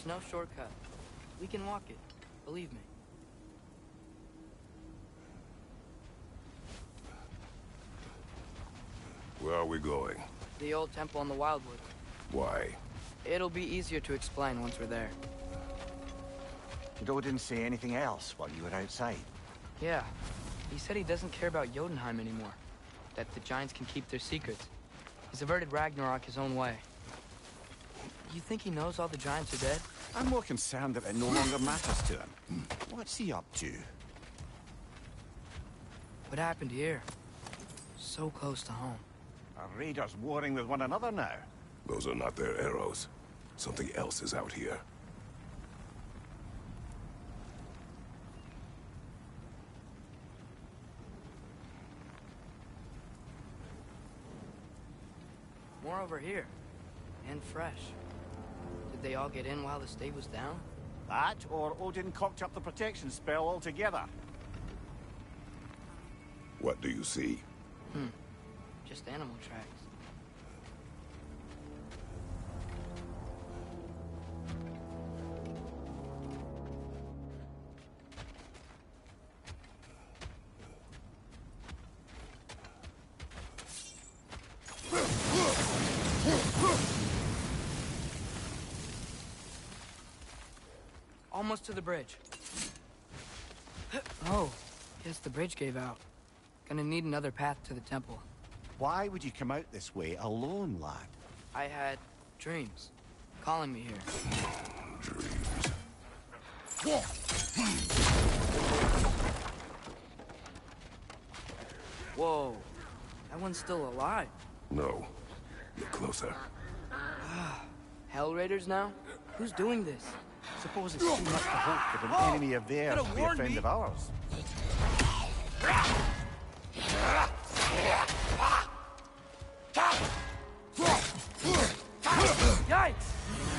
There's no shortcut. We can walk it. Believe me. Where are we going? The old temple in the Wildwoods. Why? It'll be easier to explain once we're there. Did Odin say anything else while you were outside? Yeah. He said he doesn't care about Jotunheim anymore. That the giants can keep their secrets. He's averted Ragnarok his own way. You think he knows all the giants are dead? I'm more concerned that it no longer matters to him. What's he up to? What happened here? So close to home. Are raiders warring with one another now? Those are not their arrows. Something else is out here. More over here. And fresh. Did they all get in while the stave was down? That, or Odin cocked up the protection spell altogether. What do you see? Just animal tracks. Almost to the bridge. Oh, guess the bridge gave out. Gonna need another path to the temple. Why would you come out this way alone, lad? I had dreams calling me here. Dreams. Whoa, that one's still alive. No. Get closer. Hell Raiders now? Who's doing this? Suppose it's too much to hope that an enemy of theirs Could've would be a warned friend me. of ours. Yikes!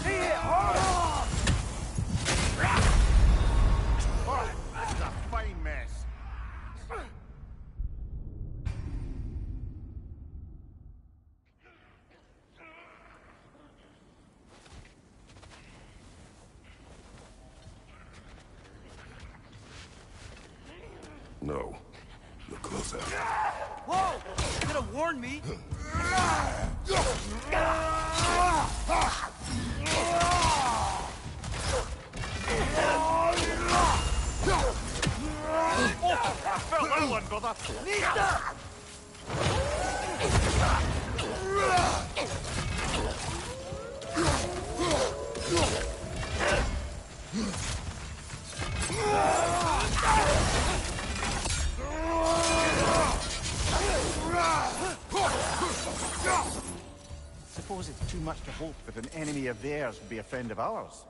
See it! Oh! Oh, this is a fine mess. No. Look closer. Whoa! You could have warned me! I felt that one, brother. Suppose it's too much to hope that an enemy of theirs would be a friend of ours.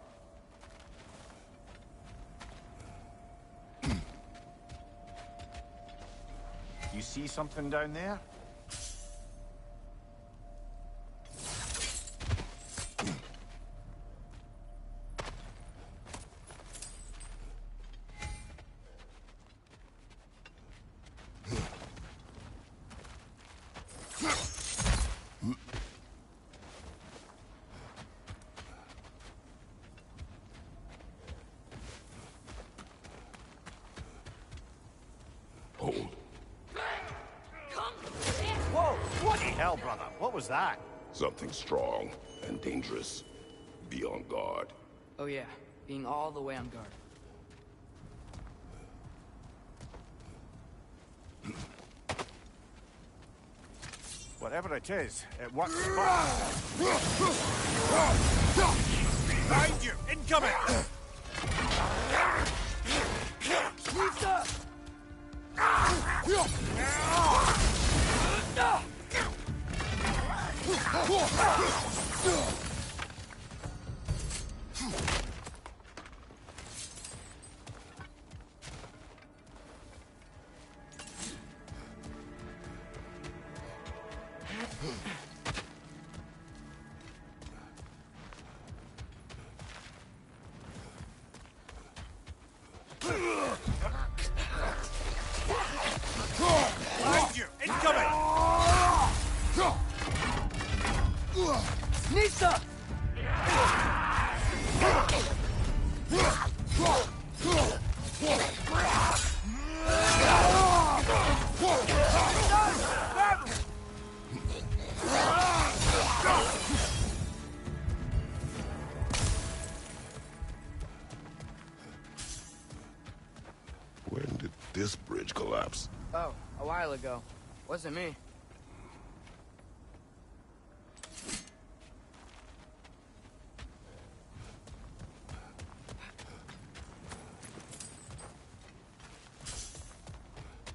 You see something down there? Hold. Whoa! What the hell, brother? What was that? Something strong and dangerous. Be on guard. Oh yeah, being all the way on guard. Whatever it is, it works fast. Behind you! Incoming! Lisa! Behind you! Incoming! Nisa! When did this bridge collapse? Oh, a while ago. Wasn't me.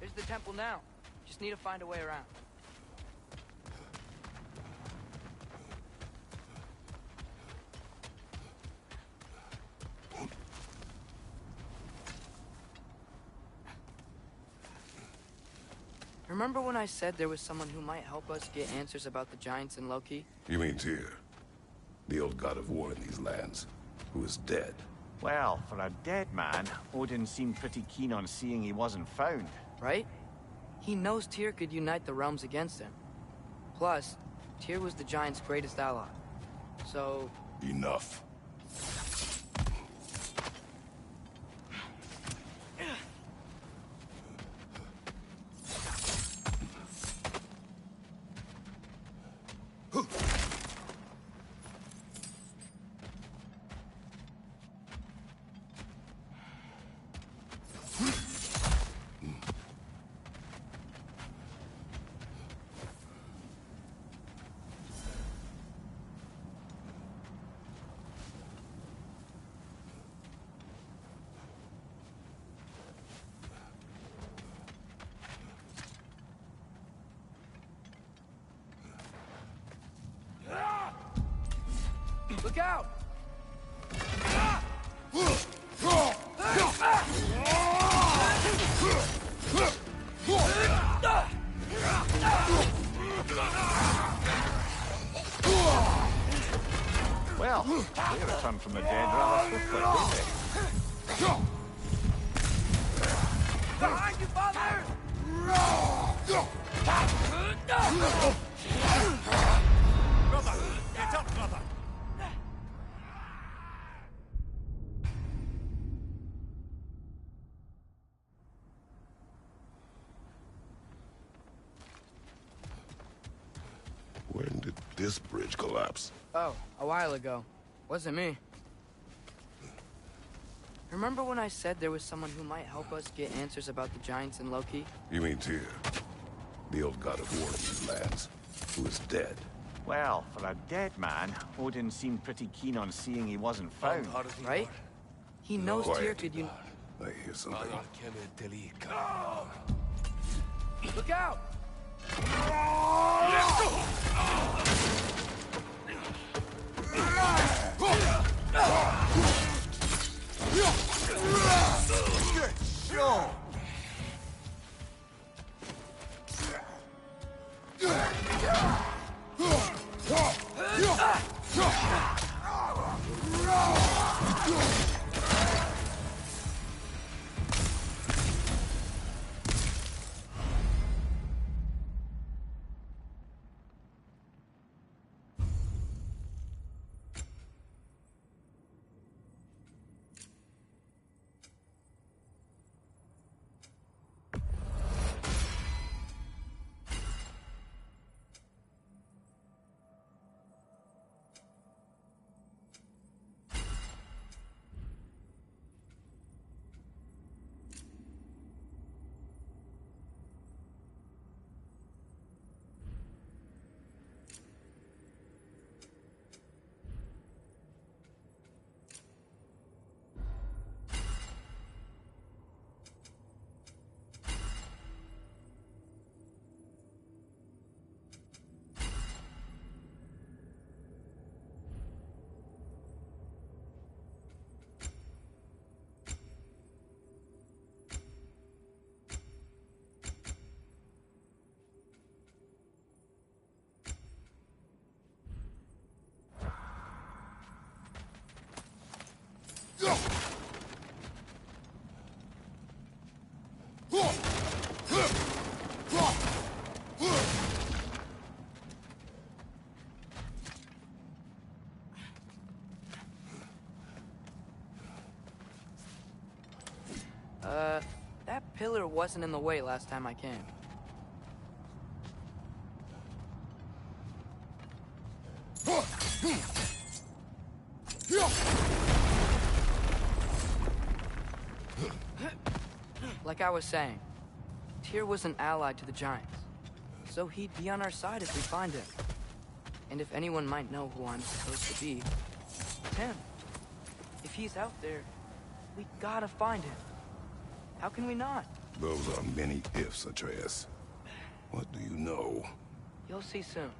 There's the temple now. Just need to find a way around. Remember when I said there was someone who might help us get answers about the giants and Loki? You mean Tyr, the old god of war in these lands, who is dead? Well, for a dead man, Odin seemed pretty keen on seeing he wasn't found. Right? He knows Tyr could unite the realms against him. Plus, Tyr was the giants' greatest ally. So... Enough. Look out! Well, they returned from the dead rather swiftly, didn't they? Behind you, father! Brother! Get up, brother! When did this bridge collapse? Oh, a while ago. Wasn't me. Remember when I said there was someone who might help us get answers about the giants and Loki? You mean Tyr, the old god of war in these lands, who is dead? Well, for a dead man, Odin seemed pretty keen on seeing he wasn't found. Right? He knows Tyr Quiet. could I hear something. Look out! Sure. pillar wasn't in the way last time I came. Like I was saying, Tyr was an ally to the Giants, so he'd be on our side if we find him. And if anyone might know who I'm supposed to be, it's him. If he's out there, we gotta find him. How can we not? Those are many ifs, Atreus. What do you know? You'll see soon.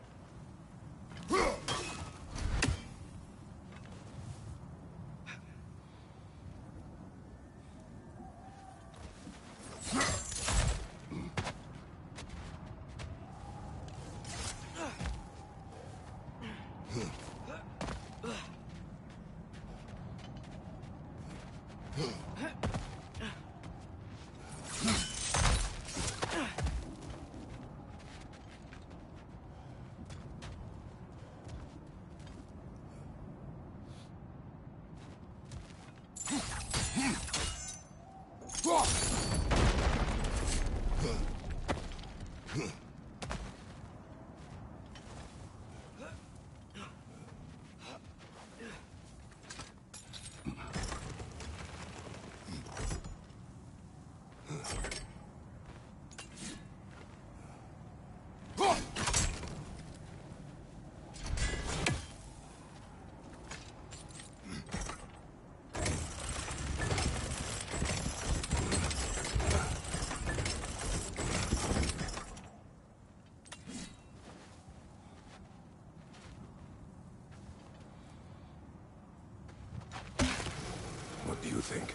What do you think?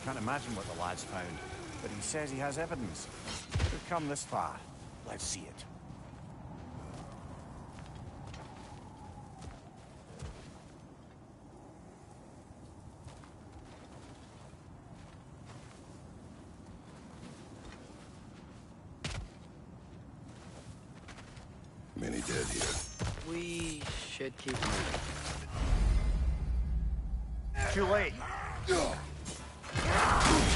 Can't imagine what the lad's found, but he says he has evidence. We've come this far. Let's see it. Many dead here. We should keep moving. Too late.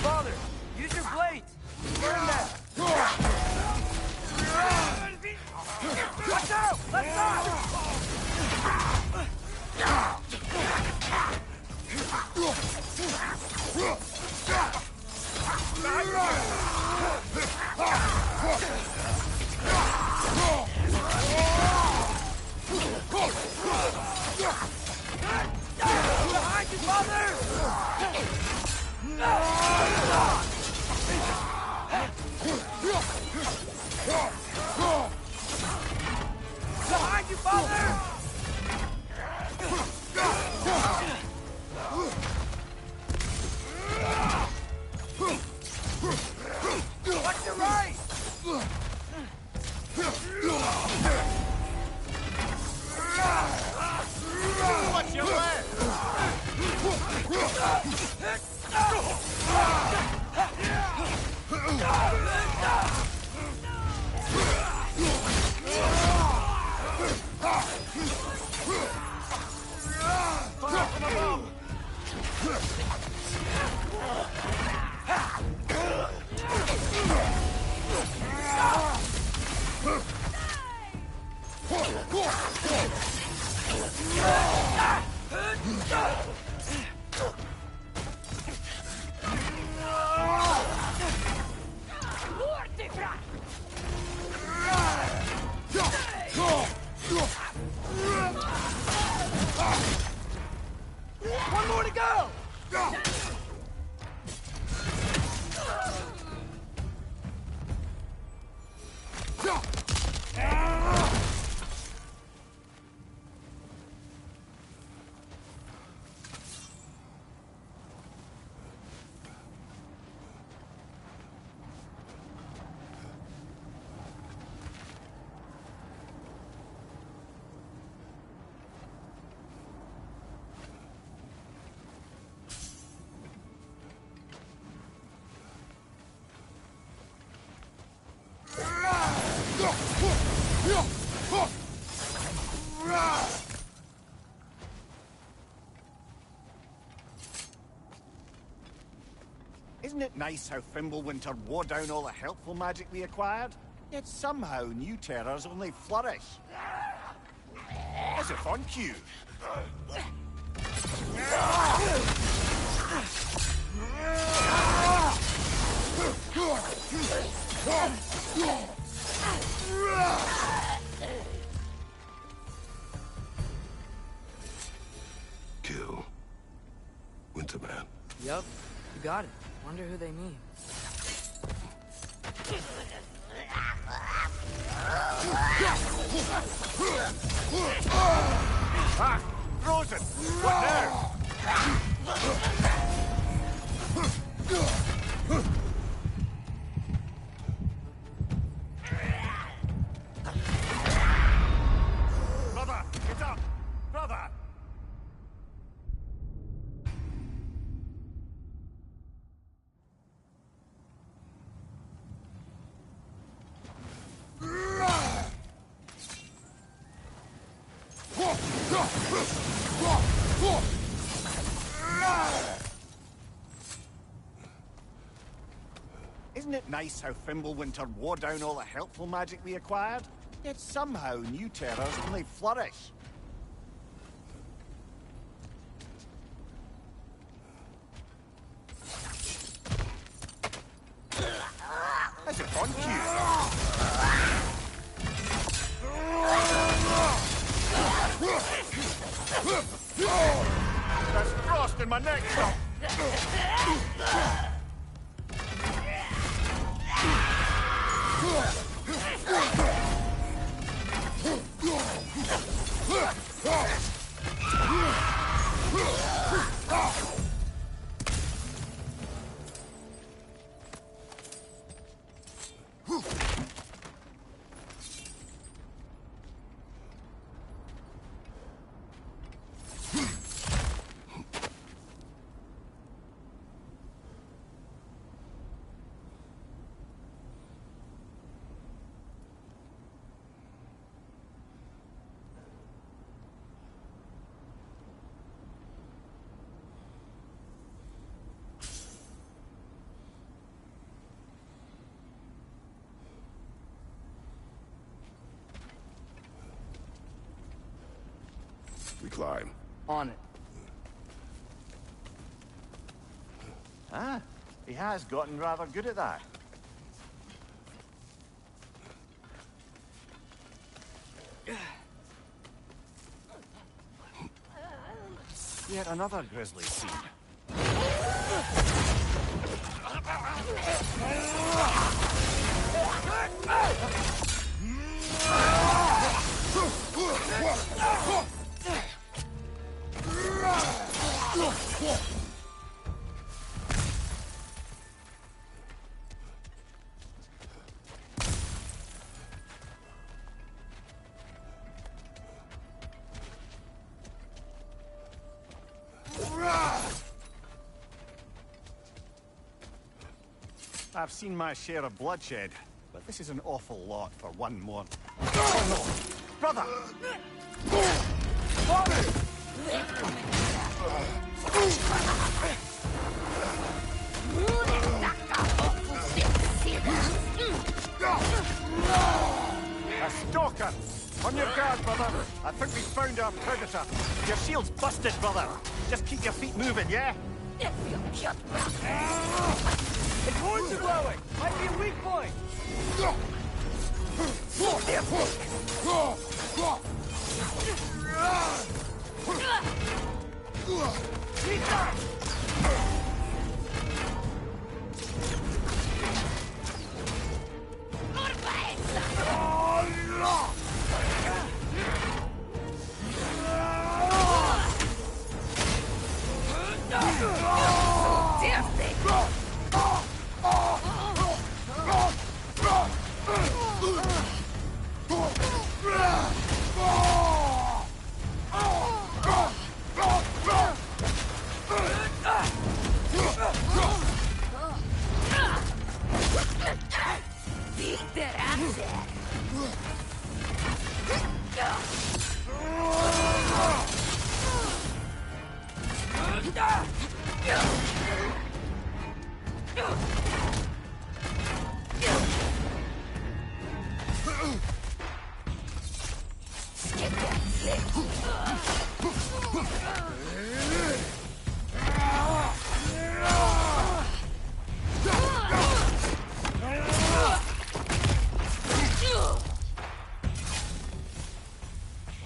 Father, use your blades! Burn them! Watch out! Let's behind you, Father! Behind you, Father! Watch your right! Watch your left! One more to go! Isn't Isn't it nice how Fimbulwinter wore down all the helpful magic we acquired? Yet somehow new terrors only flourish. As if on cue. Kill Winterman. Yup, you got it. Wonder who they mean. Ah! Frozen! What now? Brother! Get up! Brother! Isn't it nice how Fimbulwinter wore down all the helpful magic we acquired? Yet somehow new terrors only flourish. As if on cue. There's frost in my neck! We climb. On it. Ah, he has gotten rather good at that. Yet another grisly scene. I've seen my share of bloodshed, but this is an awful lot for one more. Oh no! Brother! A stalker! On your guard, brother! I think we found our predator. Your shield's busted, brother! Just keep your feet moving, yeah? The horns are blowing! Might be a weak point!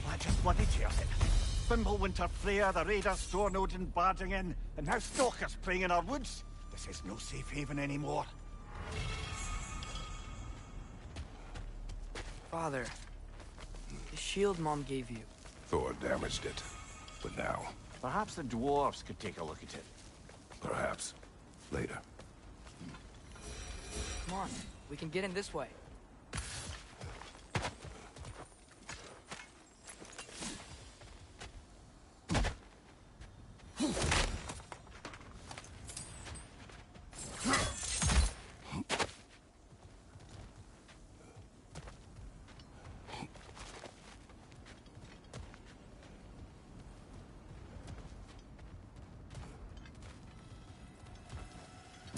That just bloody tears it. Winter Freya, the raiders, Storm Odin barging in, and now stalkers preying in our woods. This is no safe haven anymore. Father, the shield Mom gave you. Thor damaged it. But now, Perhaps the dwarves could take a look at it. perhaps, later. Come on, we can get in this way.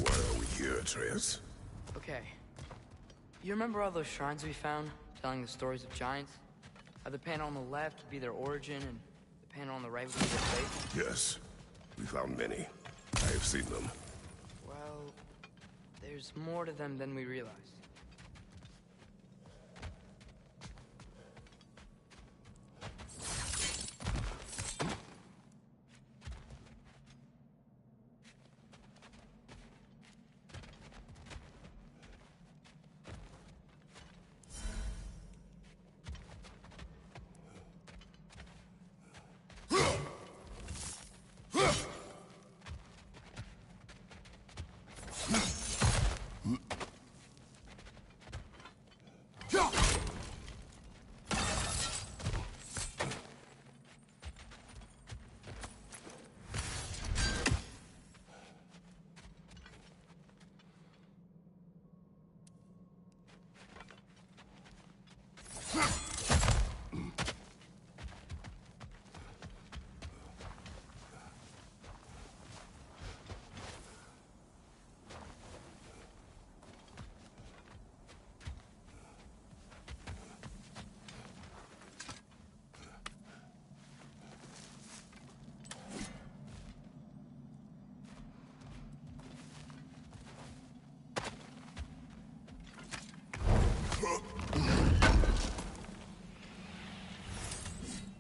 Why are we here, Atreus? Okay. You remember all those shrines we found, telling the stories of giants? How the panel on the left would be their origin, and the panel on the right would be their fate? Yes. We found many. I have seen them. Well, there's more to them than we realized.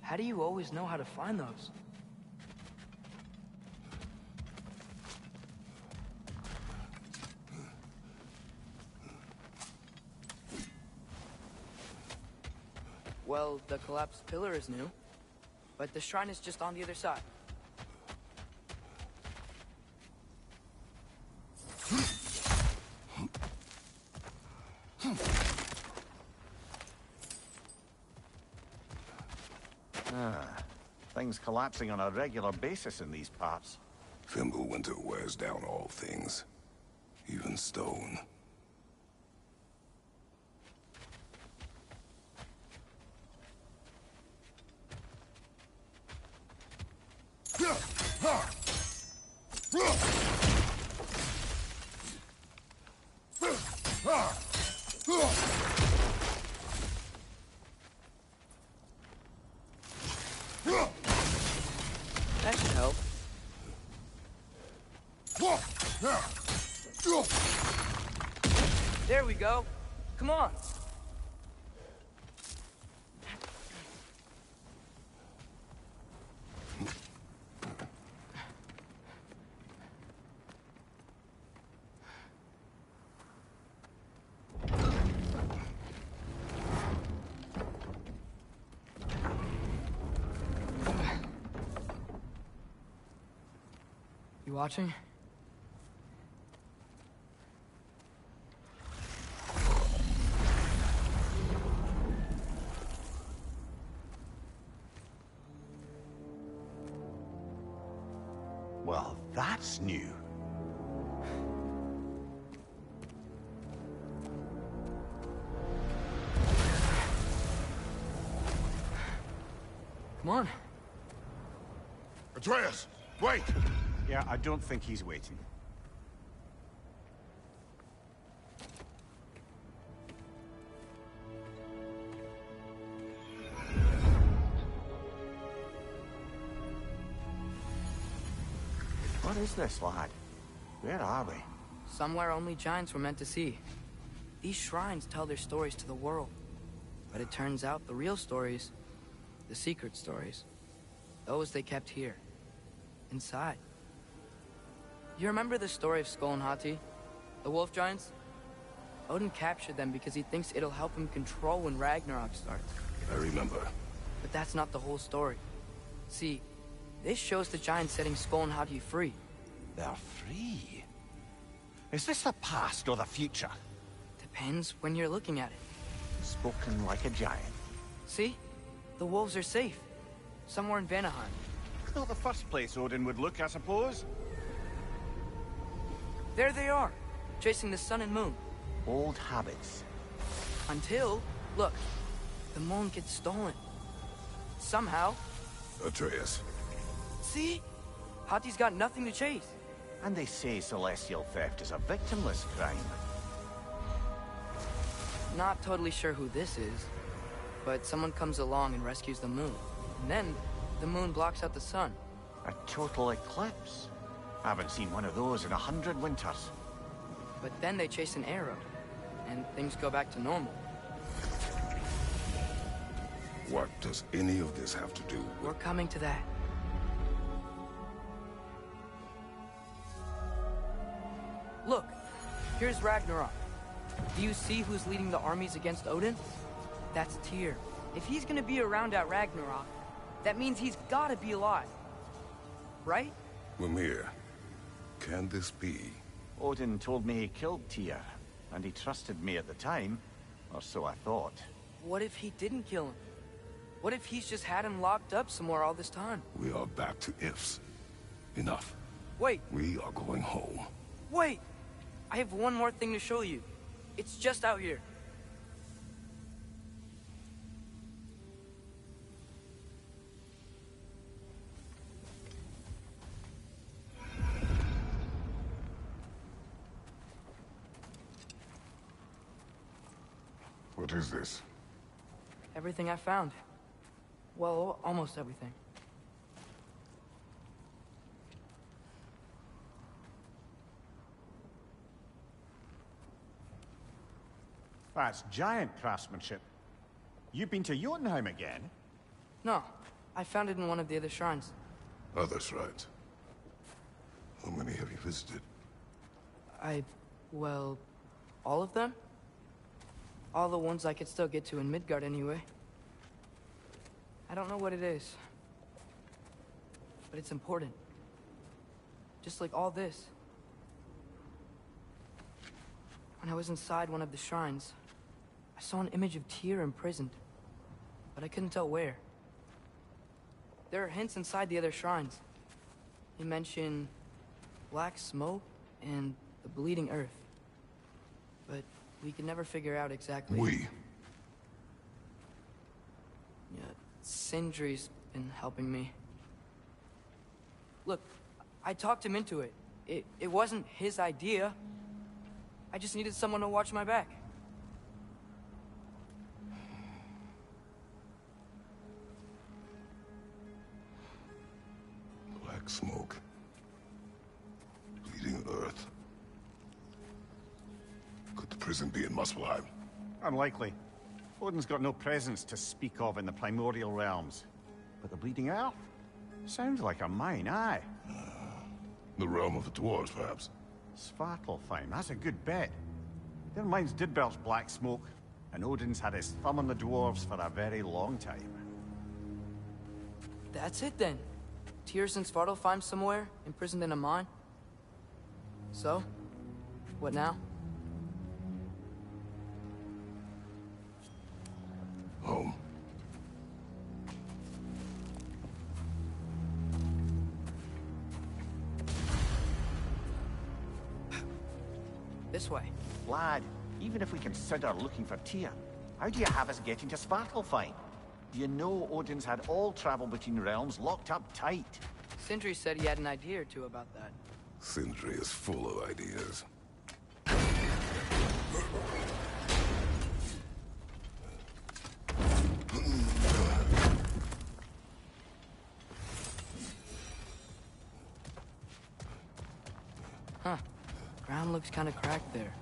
How do you always know how to find those? Well, the collapsed pillar is new, but the shrine is just on the other side. Things collapsing on a regular basis in these parts. Fimbulwinter wears down all things. Even stone. That should help. There we go. Come on. You watching? Well, that's new. Come on. Atreus, wait! Yeah, I don't think he's waiting. What is this, lad? Where are we? Somewhere only giants were meant to see. These shrines tell their stories to the world. But it turns out the real stories, the secret stories, those they kept here, inside. You remember the story of Skull and Hati? The wolf giants? Odin captured them because he thinks it'll help him control when Ragnarok starts. I remember. But that's not the whole story. See, this shows the giants setting Skull and Hati free. They're free. Is this the past or the future? Depends when you're looking at it. Spoken like a giant. See? The wolves are safe. Somewhere in Vanaheim. Not the first place Odin would look, I suppose. There they are, chasing the sun and moon. Old habits. Until, look, the moon gets stolen. Somehow. Atreus. See? Hati's got nothing to chase. And they say celestial theft is a victimless crime. Not totally sure who this is, but someone comes along and rescues the moon. And then, the moon blocks out the sun. A total eclipse. I haven't seen one of those in 100 winters. But then they chase an arrow, and things go back to normal. What does any of this have to do with... We're coming to that. Look, here's Ragnarok. Do you see who's leading the armies against Odin? That's Tyr. If he's gonna be around at Ragnarok, that means he's gotta be alive. Right? Mimir, can this be? Odin told me he killed Tyr, and he trusted me at the time, or so I thought. What if he didn't kill him? What if he's just had him locked up somewhere all this time? We are back to ifs. Enough. Wait, We are going home. wait! I have one more thing to show you. It's just out here. What is this? Everything I found. Well, almost everything. That's giant craftsmanship. You've been to Jotunheim again? No, I found it in one of the other shrines. Other shrines. How many have you visited? Well, all of them? All the ones I could still get to in Midgard anyway. I don't know what it is. But it's important. Just like all this. When I was inside one of the shrines, I saw an image of Tyr imprisoned. But I couldn't tell where. There are hints inside the other shrines. They mention black smoke and the bleeding earth. But we could never figure out exactly. We. Yeah, Sindri's been helping me. Look, I talked him into it. It wasn't his idea. I just needed someone to watch my back. Black smoke. Bleeding earth. Could the prison be in Muspelheim? Unlikely. Odin's got no presence to speak of in the primordial realms. But the bleeding earth? Sounds like a mine, aye. The realm of the dwarves, perhaps. Svartalfheim, that's a good bet. Their mines did belch black smoke, and Odin's had his thumb on the dwarves for a very long time. That's it then. Tyr's in Svartalfheim somewhere, imprisoned in a mine. So, what now? Home. This way. Lad, even if we consider looking for Tyr, how do you have us getting to Svartalfheim? You know Odin's had all travel between realms locked up tight. Sindri said he had an idea or two about that. Sindri is full of ideas. Huh. Ground looks kind of cracked there.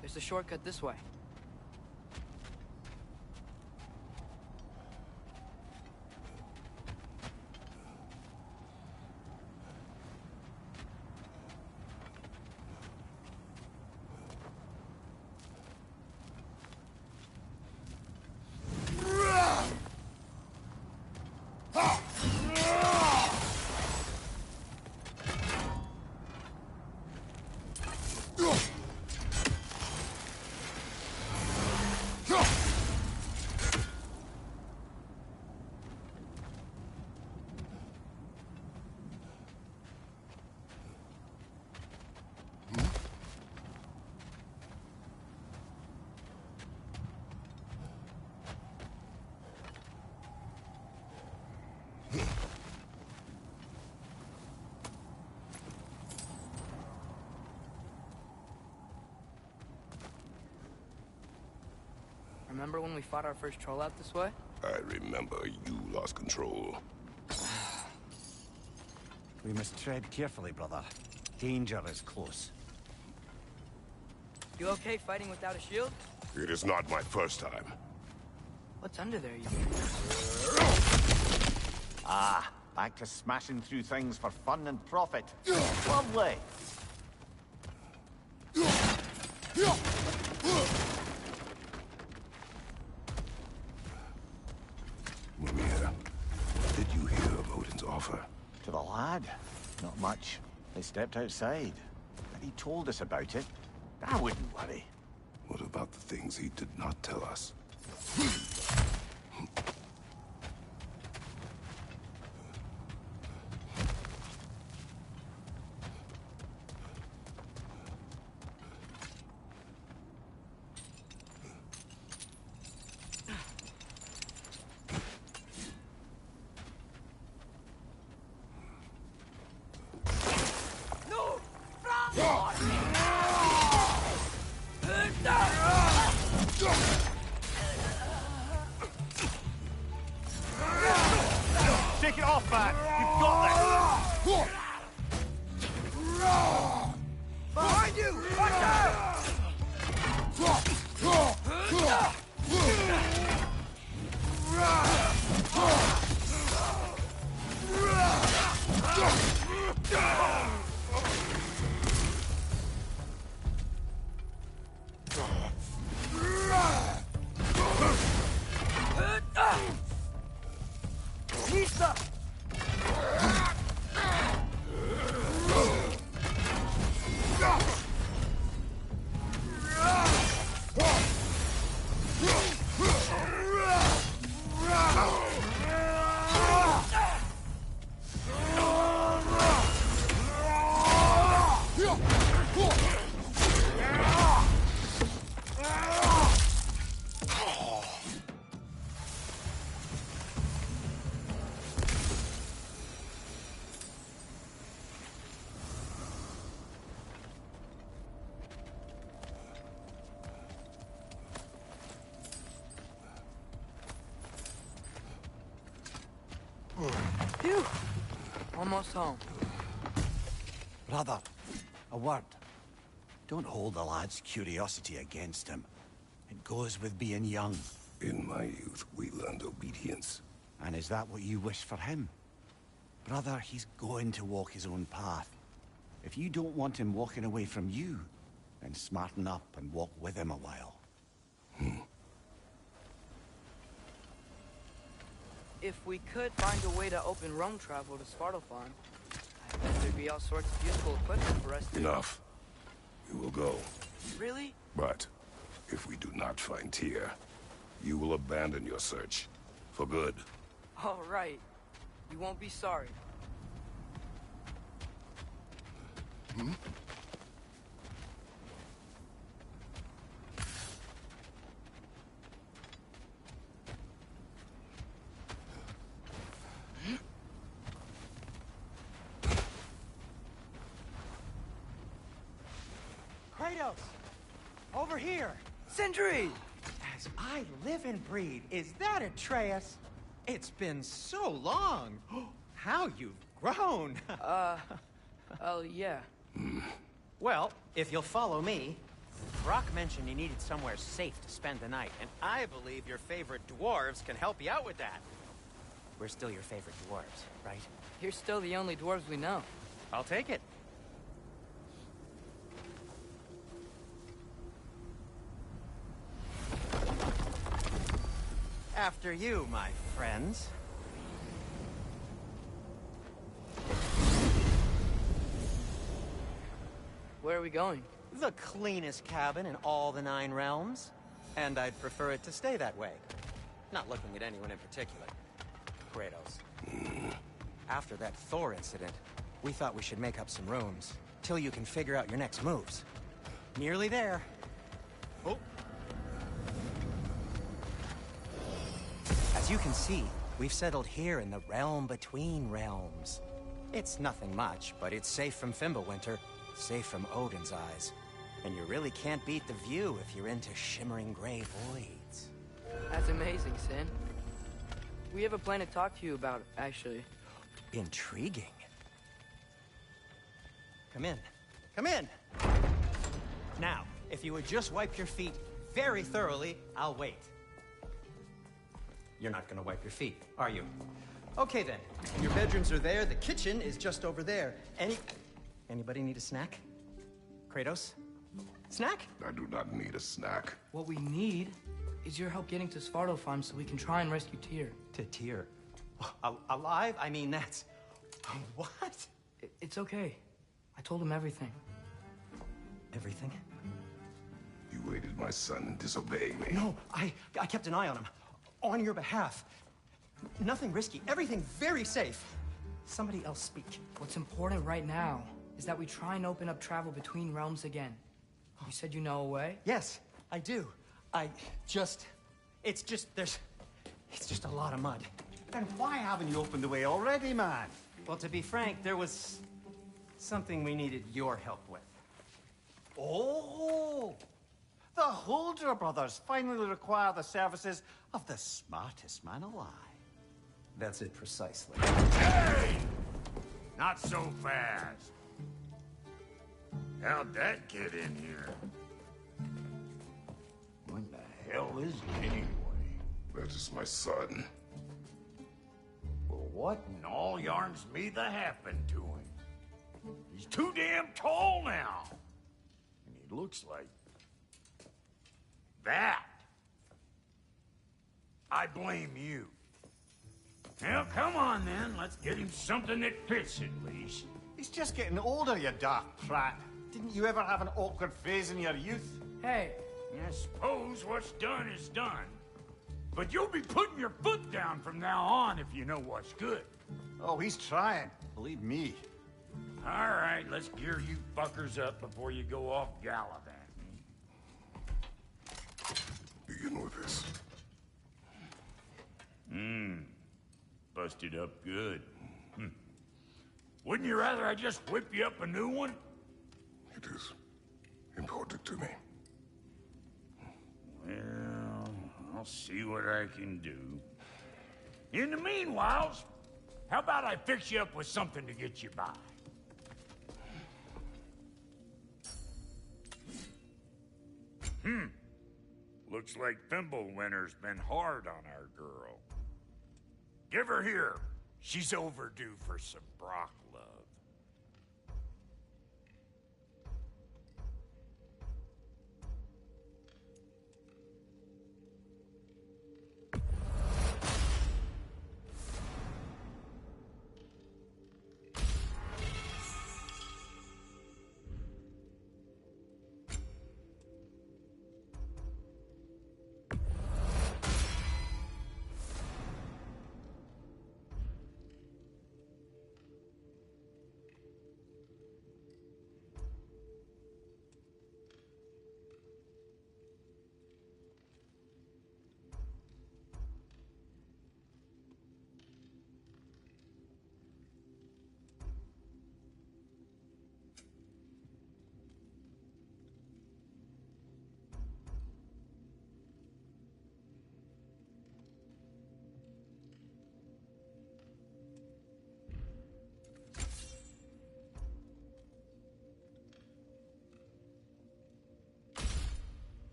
There's a shortcut this way. Remember when we fought our first troll out this way? I remember you lost control. We must tread carefully, brother. Danger is close. You okay fighting without a shield? It is not my first time. What's under there, you? Ah, back to smashing through things for fun and profit. Lovely. Maria, what did you hear of Odin's offer? To the lad? Not much. They stepped outside, and he told us about it. I wouldn't worry. What about the things he did not tell us? Take it off, man! You've got this! Behind you! Watch out! Phew! Almost home. Brother, a word. Don't hold the lad's curiosity against him. It goes with being young. In my youth, we learned obedience. And is that what you wish for him? Brother, he's going to walk his own path. If you don't want him walking away from you, then smarten up and walk with him a while. If we could find a way to open roam travel to Svartalfheim, I bet there'd be all sorts of useful equipment for us to... Enough. We will go. Really? But if we do not find Tyr, you will abandon your search. For good. All right. You won't be sorry. Kratos! Over here! Sindri! as I live and breathe, is that Atreus? It's been so long. How you've grown. Oh, yeah. Well, if you'll follow me, Brock mentioned you needed somewhere safe to spend the night, and I believe your favorite dwarves can help you out with that. We're still your favorite dwarves, right? You're still the only dwarves we know. I'll take it. After you, my friends. Where are we going? The cleanest cabin in all the 9 realms. And I'd prefer it to stay that way. Not looking at anyone in particular. Kratos. After that Thor incident, we thought we should make up some rooms, till you can figure out your next moves. Nearly there. Oh. As you can see, we've settled here in the realm between realms. It's nothing much, but it's safe from Fimbulwinter, safe from Odin's eyes. And you really can't beat the view if you're into shimmering gray voids. That's amazing, Sin. We have a plan to talk to you about, actually. Intriguing. Come in. Come in! Now, if you would just wipe your feet very thoroughly, I'll wait. You're not gonna wipe your feet, are you? Okay then. Your bedrooms are there, the kitchen is just over there. Anybody need a snack? Kratos? Snack? I do not need a snack. What we need is your help getting to Svartalfheim so we can try and rescue Tyr. To Tyr? Alive? I mean, that's... What? It's okay. I told him everything. Everything? You aided my son in disobeying me. No, I kept an eye on him. On your behalf. Nothing risky. Everything very safe. Somebody else speak. What's important right now is that we try and open up travel between realms again. You said you know a way? Yes, I do. It's just a lot of mud. Then why haven't you opened the way already, man? Well, to be frank, there was something we needed your help with. Oh! The Holder brothers finally require the services of the smartest man alive. That's it precisely. Hey! Not so fast. How'd that get in here? What the hell is he anyway? That is my son. Well, what in all yarns me that happened to him? He's too damn tall now. And he looks like... that. I blame you. Well, come on then. Let's get him something that fits at least. He's just getting older, you dark prat. Didn't you ever have an awkward phase in your youth? Hey, I suppose what's done is done. But you'll be putting your foot down from now on if you know what's good. Oh, he's trying. Believe me. All right, let's gear you fuckers up before you go off gallivanting. Begin with this. Busted up good. Wouldn't you rather I just whip you up a new one? It is important to me. Well, I'll see what I can do. In the meanwhile, how about I fix you up with something to get you by? Looks like Fimbulwinter's been hard on our girl. Give her here. She's overdue for some Brock love.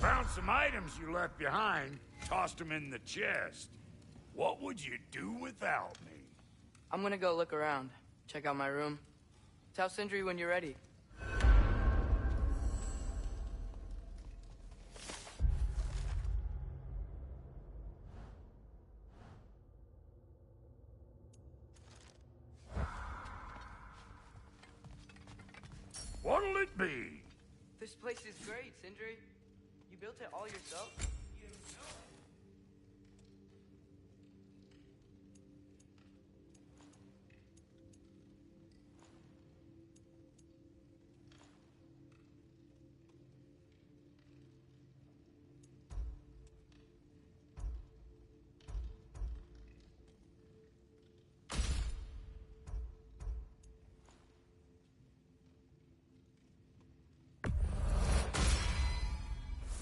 found some items you left behind, tossed them in the chest. What would you do without me? I'm gonna go look around. Check out my room. Tell Sindri when you're ready. What'll it be? This place is great, Sindri. You built it all yourself?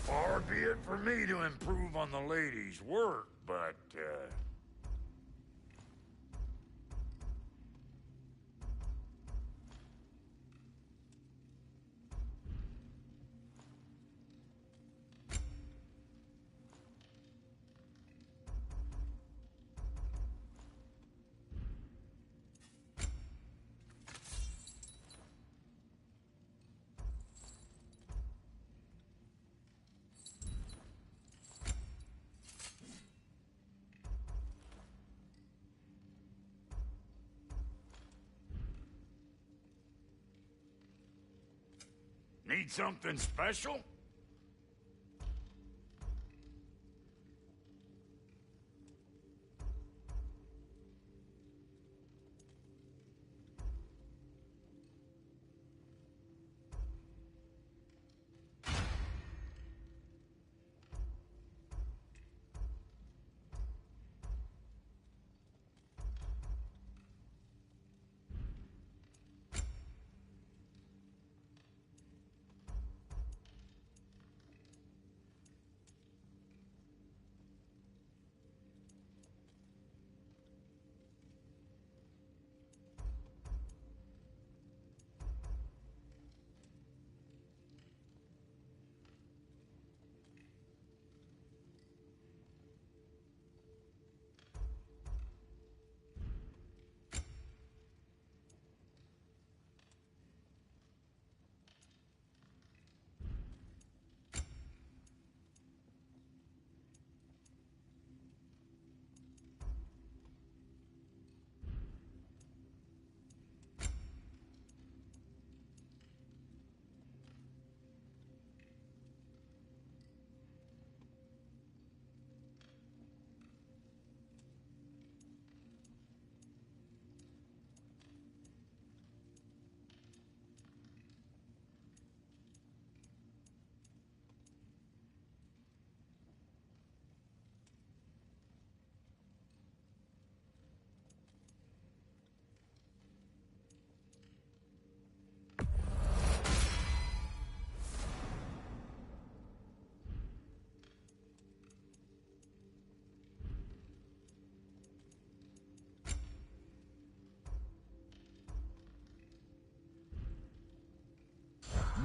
Far be it for me to improve on the lady's work, but, need something special?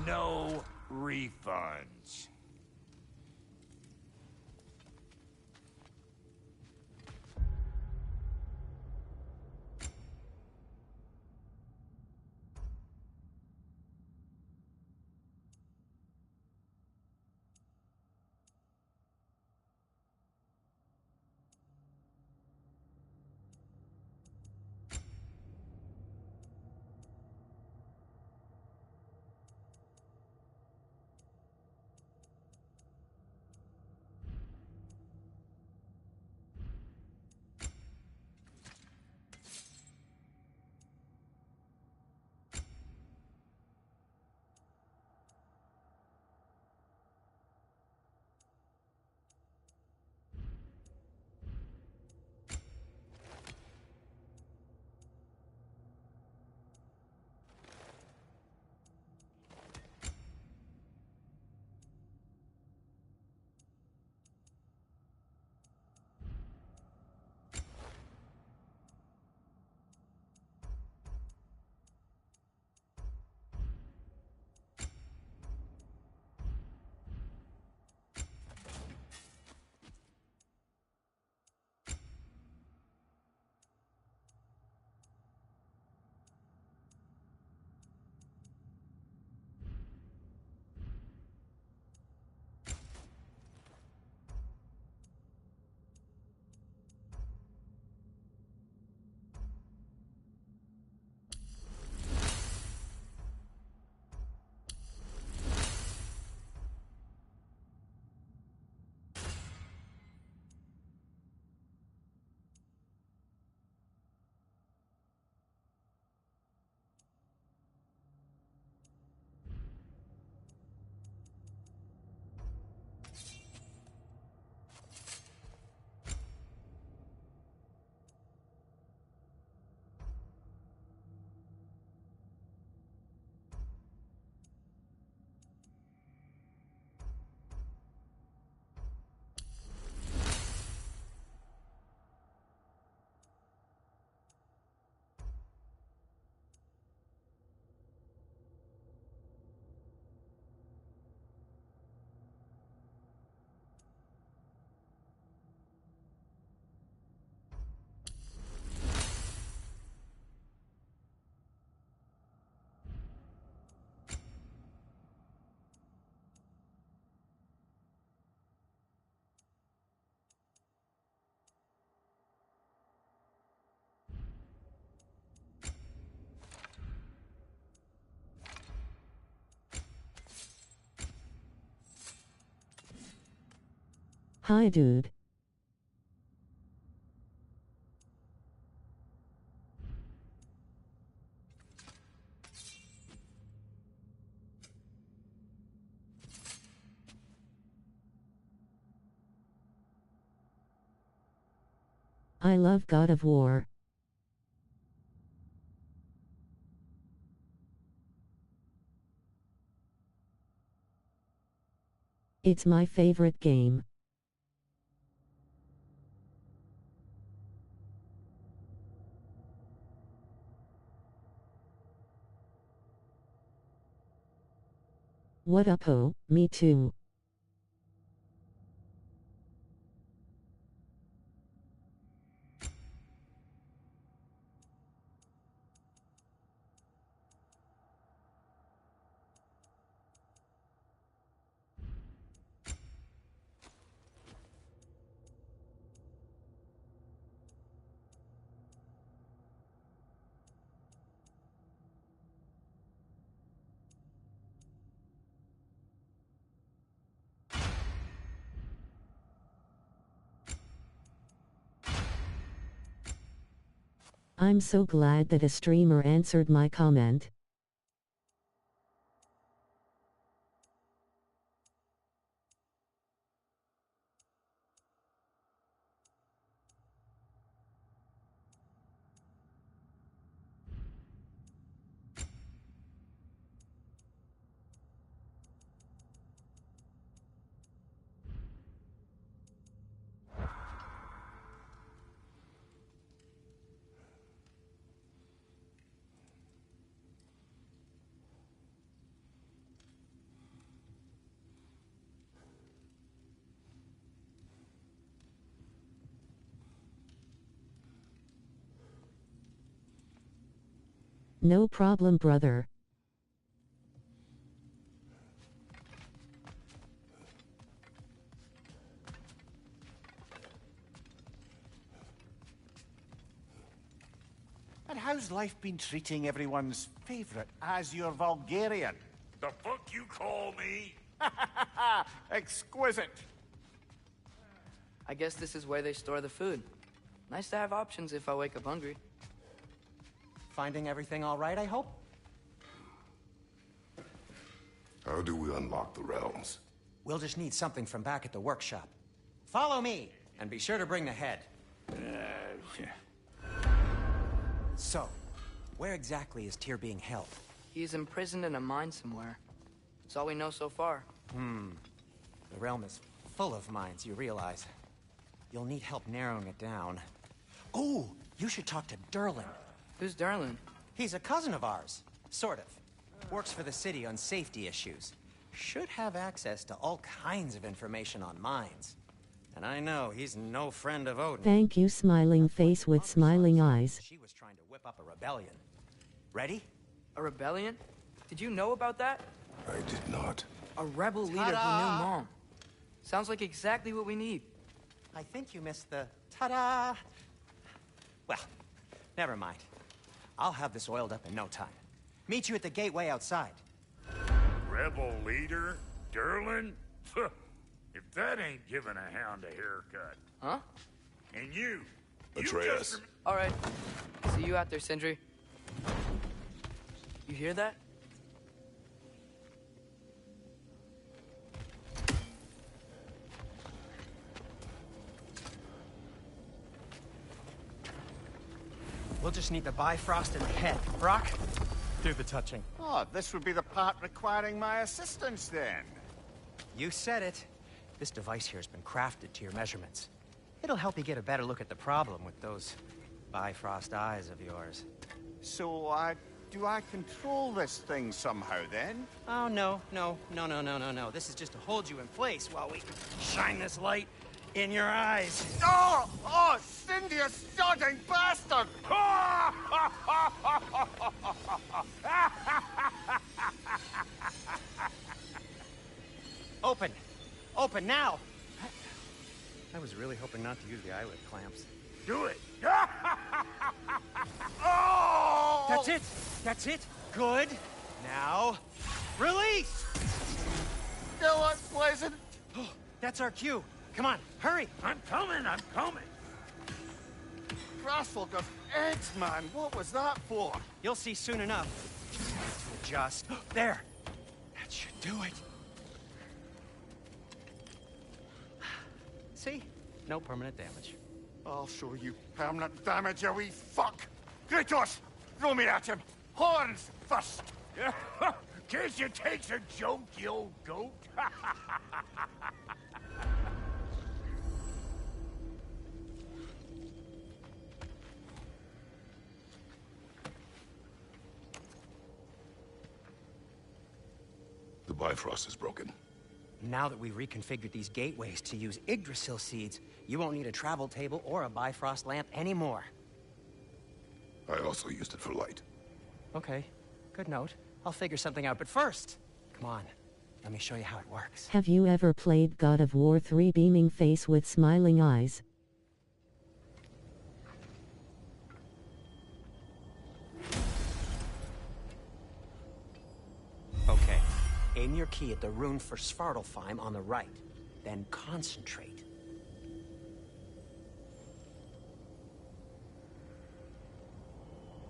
No refunds. Hi, dude. I love God of War. It's my favorite game. What up, oh? Me too. I'm so glad that a streamer answered my comment. No problem, brother. And how's life been treating everyone's favorite Azure Vulgarian? The fuck you call me? Exquisite. I guess this is where they store the food. Nice to have options if I wake up hungry. Finding everything all right, I hope? How do we unlock the realms? We'll just need something from back at the workshop. Follow me, and be sure to bring the head. So, where exactly is Tyr being held? He's imprisoned in a mine somewhere. That's all we know so far. The realm is full of mines, you realize. You'll need help narrowing it down. Oh, you should talk to Derlin. Who's Darlin? He's a cousin of ours. Sort of. Works for the city on safety issues. Should have access to all kinds of information on mines. And I know he's no friend of Odin. Thank you, smiling face with smiling eyes. She was trying to whip up a rebellion. Ready? A rebellion? Did you know about that? I did not. A rebel leader who knew Mom. Sounds like exactly what we need. I think you missed the ta-da. Well, never mind. I'll have this oiled up in no time. Meet you at the gateway outside. Rebel leader? Derlin? If that ain't giving a hound a haircut. Huh? And you Atreus. just All right. See you out there, Sindri. You hear that? We'll just need the Bifrost in the head. Brock, do the touching. Oh, this would be the part requiring my assistance then. You said it. This device here has been crafted to your measurements. It'll help you get a better look at the problem with those Bifrost eyes of yours. So, do I control this thing somehow then? Oh, no. This is just to hold you in place while we shine this light in your eyes. Oh! Oh, Cindy, you sodding bastard! Open! Open now! I was really hoping not to use the eyelid clamps. do it. Oh! That's it! That's it! Good! Now, release! Still unpleasant. That's our cue. Come on, hurry! I'm coming, I'm coming. Grassfolk of eggs, man. What was that for? You'll see soon enough. Just... There! That should do it. See? No permanent damage. I'll show you permanent damage, you wee fuck! Kratos! Throw me at him! Horns first! Guess you takes a joke, you old goat. The Bifrost is broken. Now that we've reconfigured these gateways to use Yggdrasil seeds, you won't need a travel table or a Bifrost lamp anymore. I also used it for light. Okay, good note. I'll figure something out, but first, come on. Let me show you how it works. Have you ever played God of War 3 beaming face with smiling eyes? Okay, aim your key at the rune for Svartalfheim on the right, then concentrate.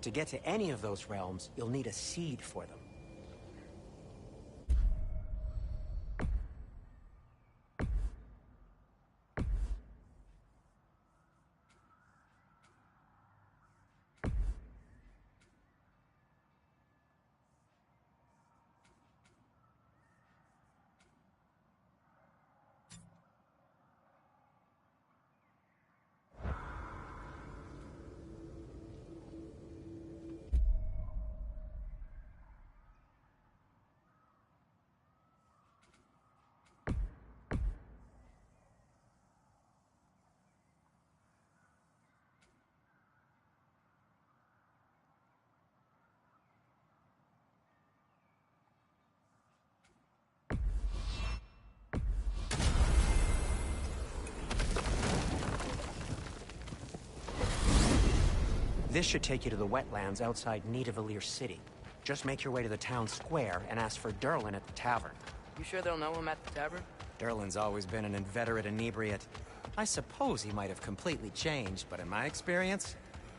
To get to any of those realms, you'll need a seed for them. This should take you to the wetlands outside Nidavellir City. Just make your way to the town square and ask for Durlin at the tavern. You sure they'll know him at the tavern? Durlin's always been an inveterate inebriate. I suppose he might have completely changed, but in my experience,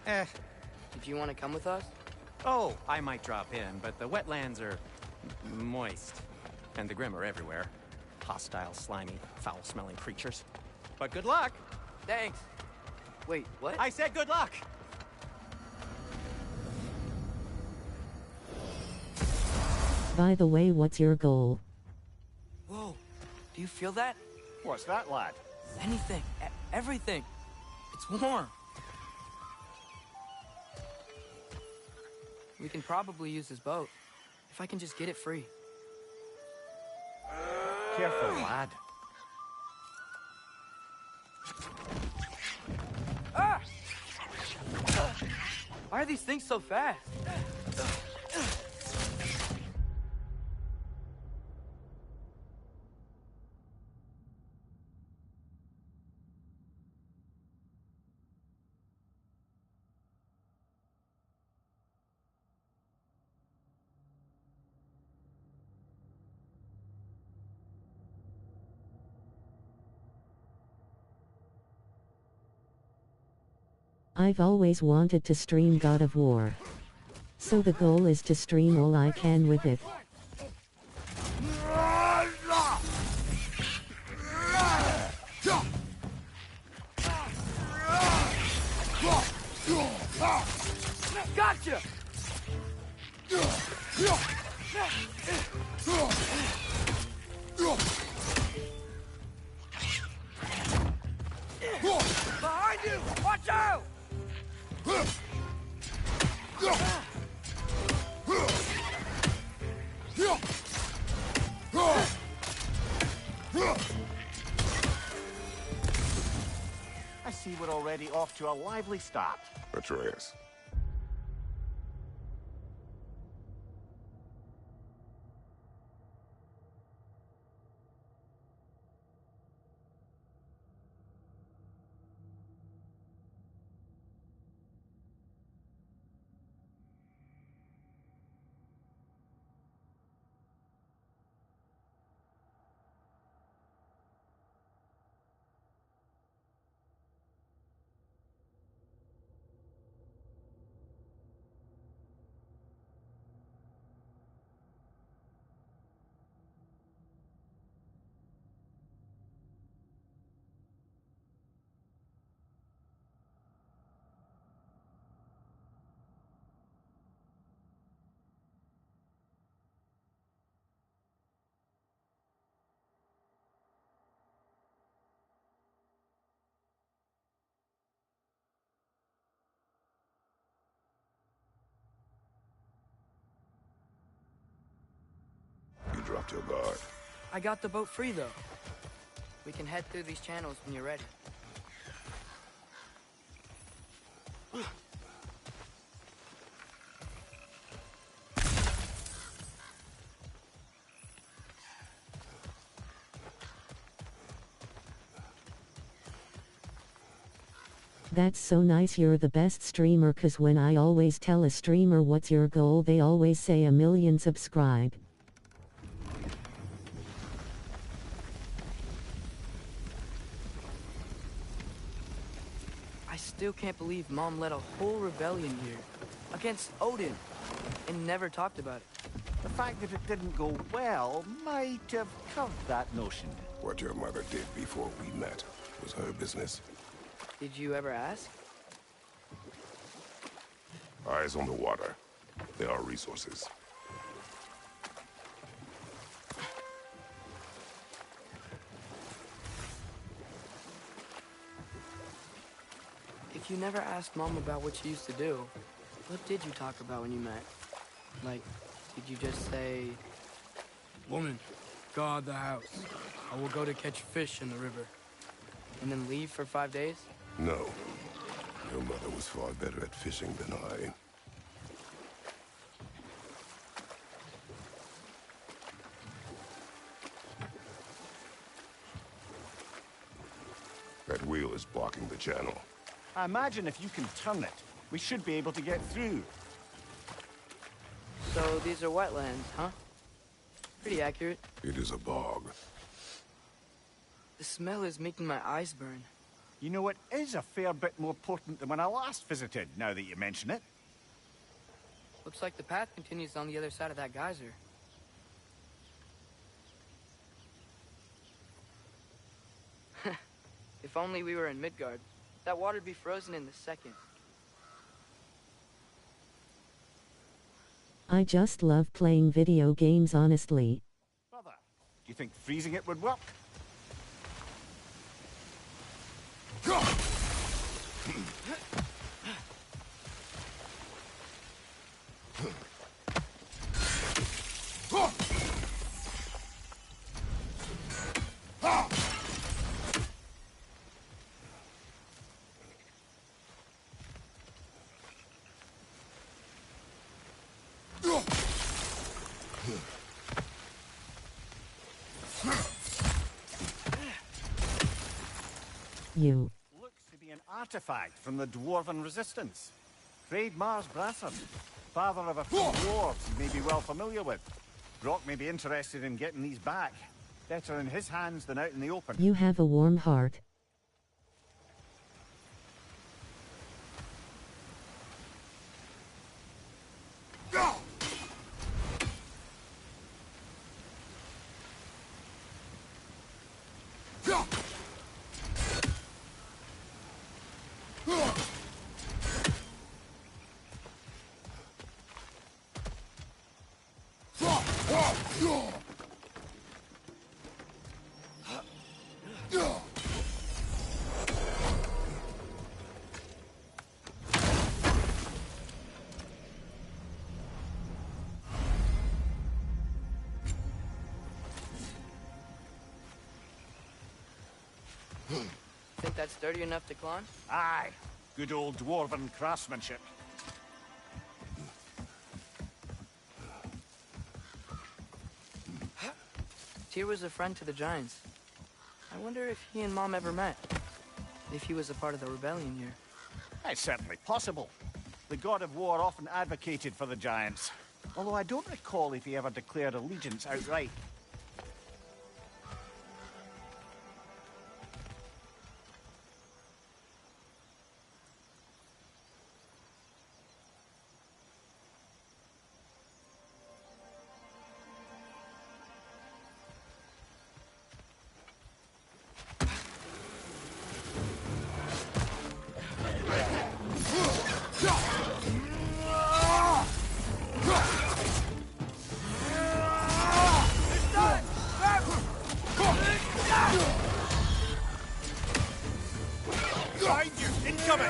Did you want to come with us? Oh, I might drop in, but the wetlands are moist. And the Grim are everywhere. Hostile, slimy, foul-smelling creatures. But good luck! Thanks. Wait, what? I said good luck! By the way, what's your goal? Whoa, do you feel that? What's that, lad? Anything, everything. It's warm. We can probably use this boat, if I can just get it free. Careful, lad. Ah! Why are these things so fast? I've always wanted to stream God of War. So the goal is to stream all I can with it. Gotcha! Behind you! Watch out! I see we're already off to a lively start. Atreus. dropped your guard. I got the boat free, though. We can head through these channels when you're ready. That's so nice, you're the best streamer, 'cause when I always tell a streamer what's your goal, they always say 1,000,000 subscribe. I still can't believe Mom led a whole rebellion here against Odin and never talked about it. The fact that it didn't go well might have curved that notion. What your mother did before we met was her business. Did you ever ask? Eyes on the water. There are resources. If you never asked Mom about what she used to do, what did you talk about when you met? Like, did you just say, "Woman, guard the house. I will go to catch fish in the river," and then leave for 5 days? No. Your mother was far better at fishing than I. That wheel is blocking the channel. I imagine if you can turn it, we should be able to get through. So these are wetlands, huh? Pretty accurate. It is a bog. The smell is making my eyes burn. You know, it is a fair bit more potent than when I last visited, now that you mention it. Looks like the path continues on the other side of that geyser. If only we were in Midgard. That water'd be frozen in the second. I just love playing video games, honestly. Brother, do you think freezing it would work? You. Looks to be an artifact from the Dwarven Resistance. Mars Brasser, father of a few dwarves you may be well familiar with. Brock may be interested in getting these back. Better in his hands than out in the open. You have a warm heart. Think that's sturdy enough to climb? Aye, good old Dwarven craftsmanship. Tyr was a friend to the Giants. I wonder if he and Mom ever met. If he was a part of the rebellion here. It's certainly possible. The god of war often advocated for the Giants. Although I don't recall if he ever declared allegiance outright. Behind you! Incoming!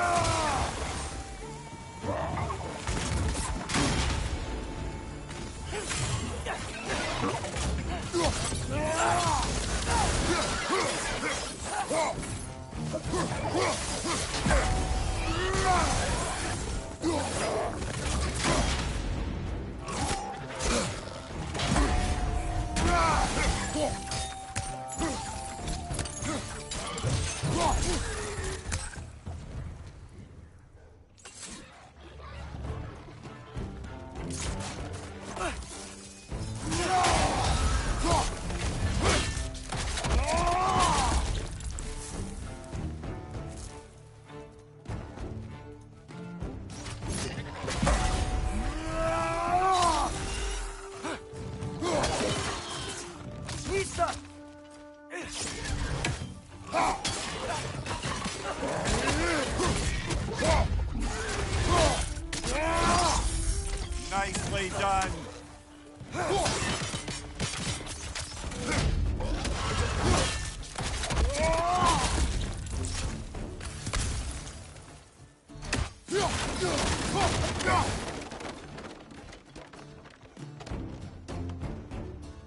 Nicely done.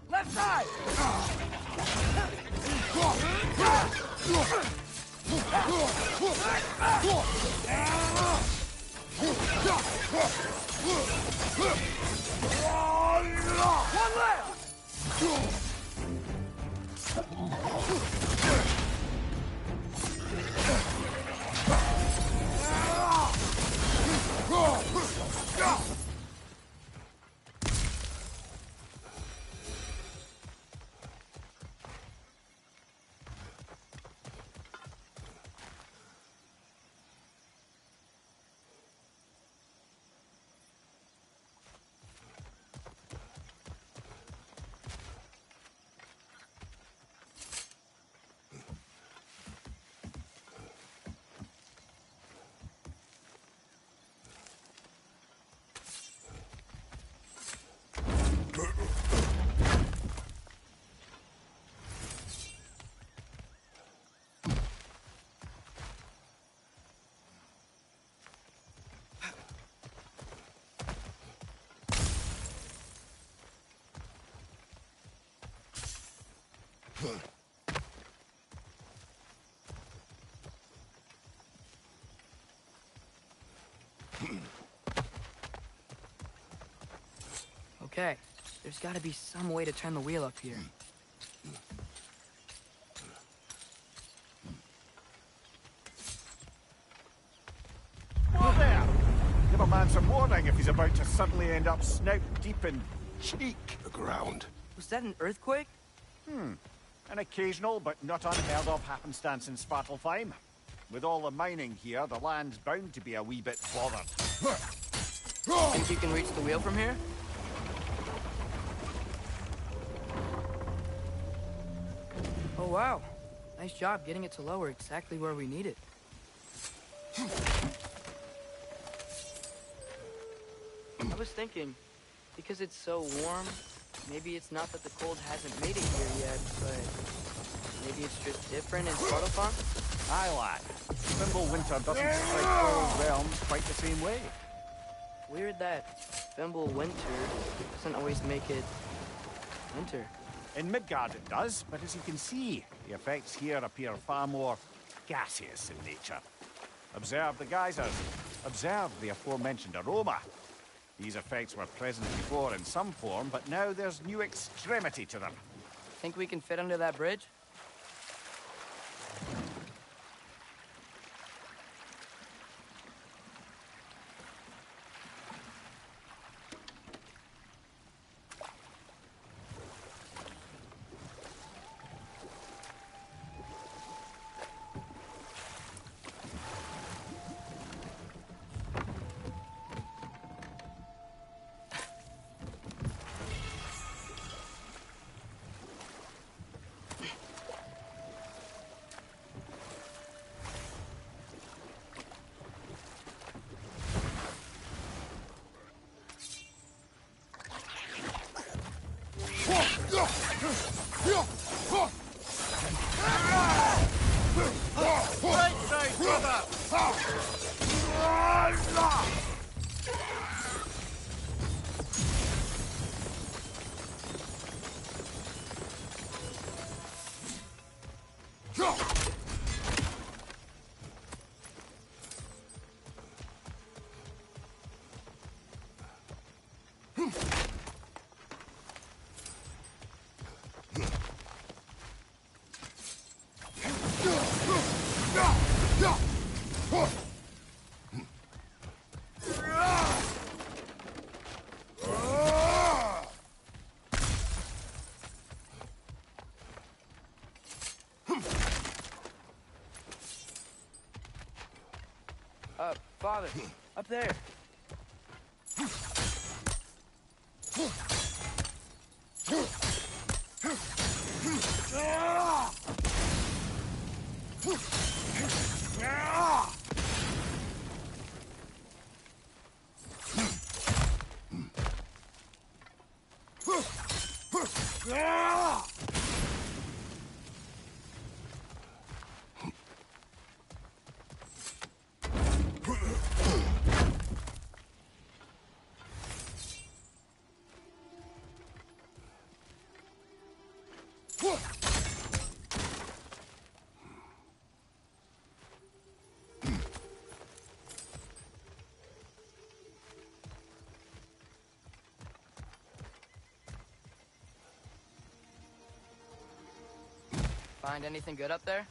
Left side! One left! Okay, there's gotta be some way to turn the wheel up here. Whoa there! Give a man some warning if he's about to suddenly end up snout deep in cheek. The ground. Was that an earthquake? An occasional but not unheard of happenstance in Svartalfheim. With all the mining here, the land's bound to be a wee bit bothered. Think you can reach the wheel from here? Oh wow, nice job getting it to lower exactly where we need it. I was thinking, because it's so warm, maybe it's not that the cold hasn't made it here yet, but maybe it's just different in Svartalfheim? Aye, lad. Thimble winter doesn't strike all realms quite the same way. Weird that Thimble winter doesn't always make it winter. In Midgard it does, but as you can see, the effects here appear far more gaseous in nature. Observe the geysers. Observe the aforementioned aroma. These effects were present before in some form, but now there's new extremity to them. Think we can fit under that bridge? Father, up there. Find anything good up there?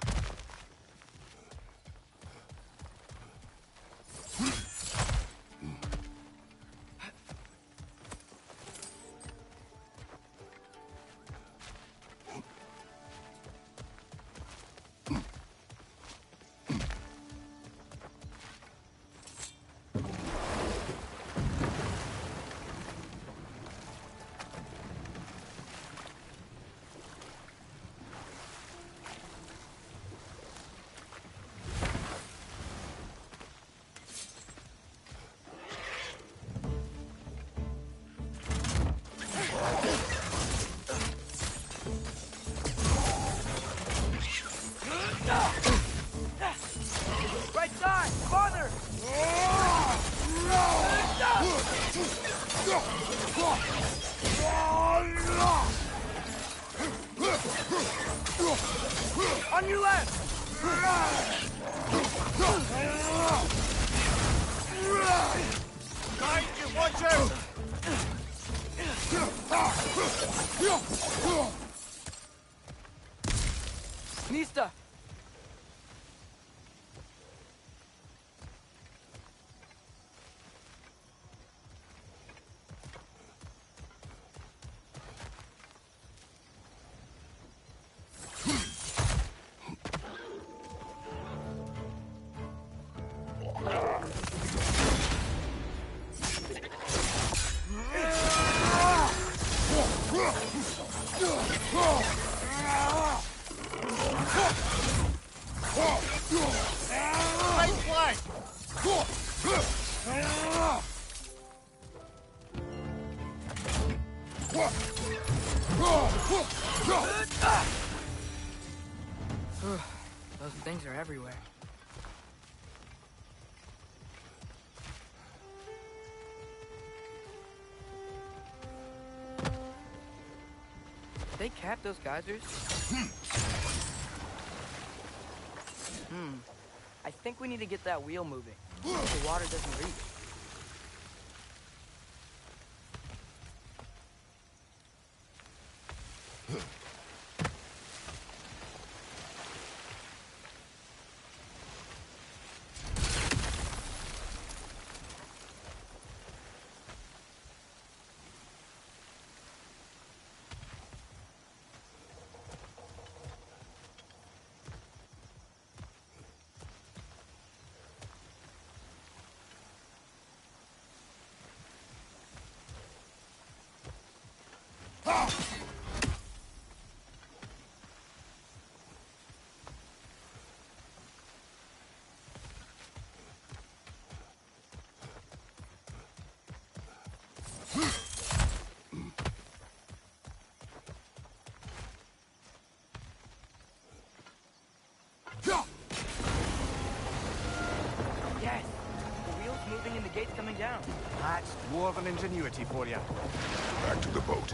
Right side! Farther! On your left! Behind you, watch out! Nista! Right flank! Those things are everywhere. They cap those geysers? I think we need to get that wheel moving. The water doesn't reach. Yes! The wheel's moving and the gate's coming down. That's dwarven ingenuity for you. Back to the boat.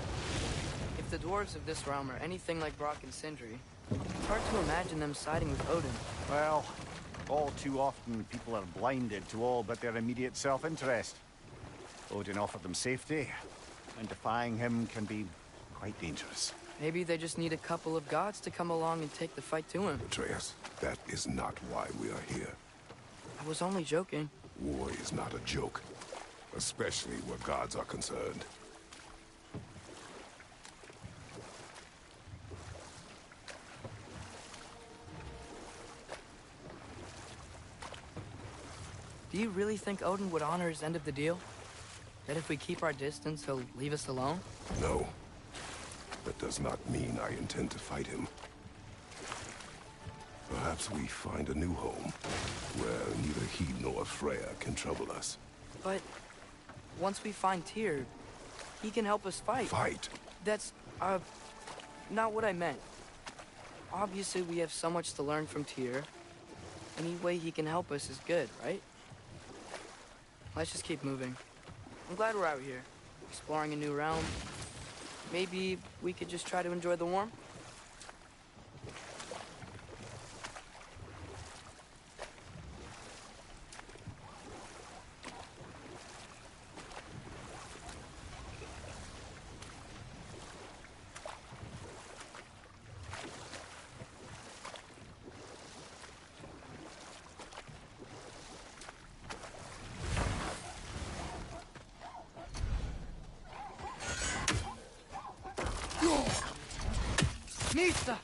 If the dwarves of this realm are anything like Brock and Sindri, it's hard to imagine them siding with Odin. Well, all too often people are blinded to all but their immediate self-interest. Odin offered them safety, and defying him can be quite dangerous. Maybe they just need a couple of gods to come along and take the fight to him. Atreus, that is not why we are here. I was only joking. War is not a joke, especially where gods are concerned. Do you really think Odin would honor his end of the deal? That if we keep our distance, he'll leave us alone? No. That does not mean I intend to fight him. Perhaps we find a new home, where neither he nor Freya can trouble us. But once we find Tyr, he can help us fight. Fight? That's, not what I meant. Obviously, we have so much to learn from Tyr. Any way he can help us is good, right? Let's just keep moving. I'm glad we're out here, exploring a new realm. Maybe we could just try to enjoy the warmth? Nista!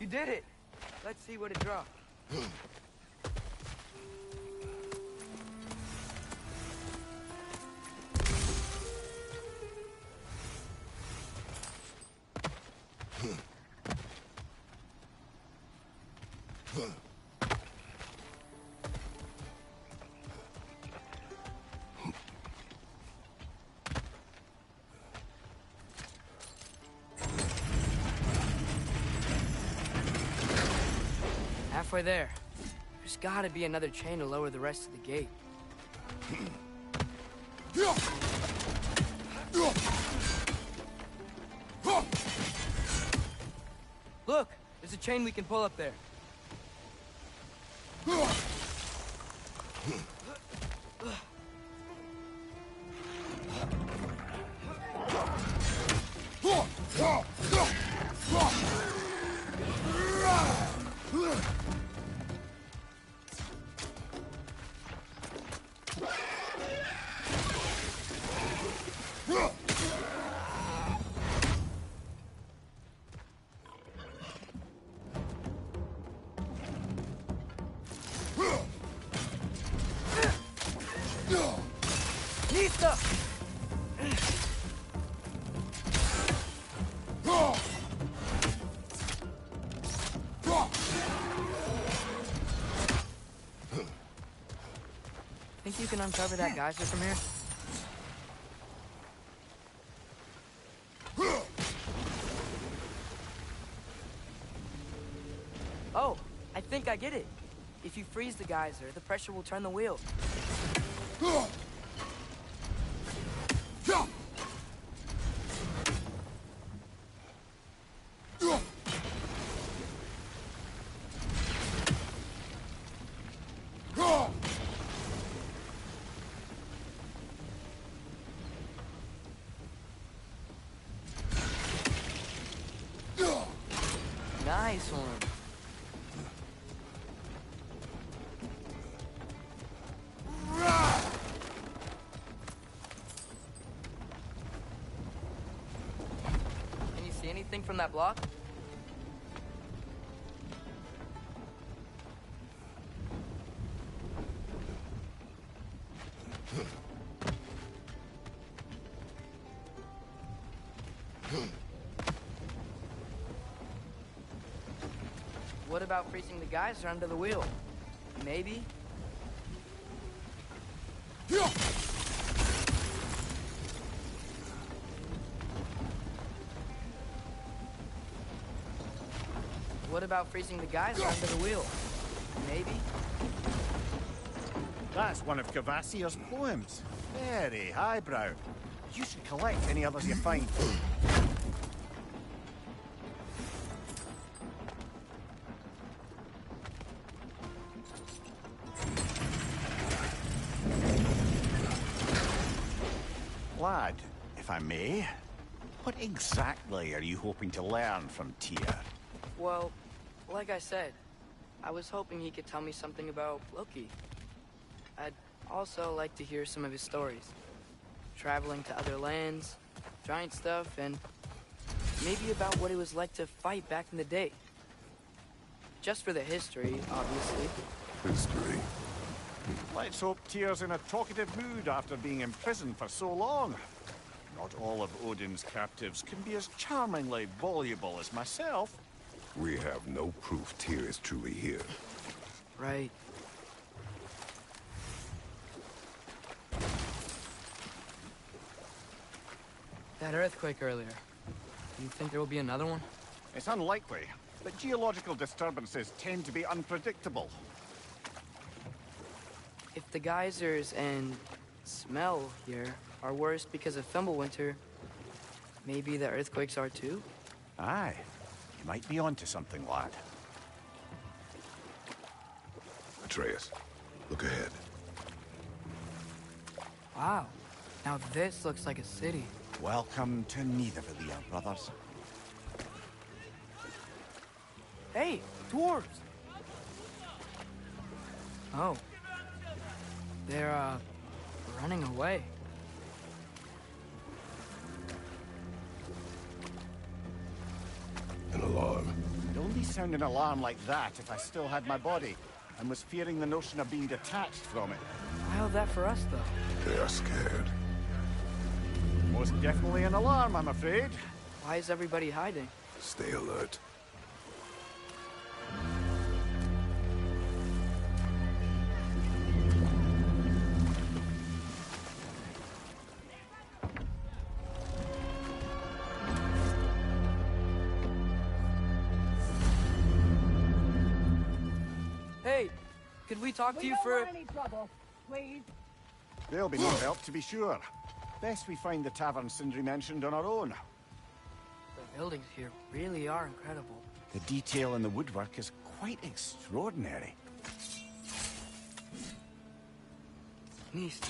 You did it! Let's see what it dropped. Halfway there. There's gotta be another chain to lower the rest of the gate. Look! There's a chain we can pull up there. Nista! Think you can uncover that geyser from here? Oh, I think I get it. If you freeze the geyser, the pressure will turn the wheel. Nice one. Can you see anything from that block? What about freezing the geyser under the wheel? Maybe? What about freezing the geyser under the wheel? Maybe? That's one of Kvasir's poems. Very highbrow. You should collect any others you find. Lad, if if I may. What exactly are you hoping to learn from Tyr? Well, like I said, I was hoping he could tell me something about Loki. I'd also like to hear some of his stories. Traveling to other lands, giant stuff, and maybe about what it was like to fight back in the day. Just for the history, obviously. History. Let's hope Tyr's in a talkative mood after being imprisoned for so long. Not all of Odin's captives can be as charmingly voluble as myself. We have no proof Tyr is truly here. Right. That earthquake earlier. Do you think there will be another one? It's unlikely, but geological disturbances tend to be unpredictable. If the geysers and smell here are worse because of Fimbulwinter, maybe the earthquakes are too? Aye, you might be onto something, lad. Atreus, look ahead. Wow. Now this looks like a city. Welcome to Nidavellir, brothers. Hey, dwarves! Oh. They're, running away. An alarm. I'd only sound an alarm like that if I still had my body, and was fearing the notion of being detached from it. Why all that for us, though? They are scared. Most definitely an alarm, I'm afraid. Why is everybody hiding? Stay alert. Hey, could we talk to you for... any trouble, please. There'll be no help, to be sure. Best we find the tavern Sindri mentioned on our own. The buildings here really are incredible. The detail in the woodwork is quite extraordinary. Neat.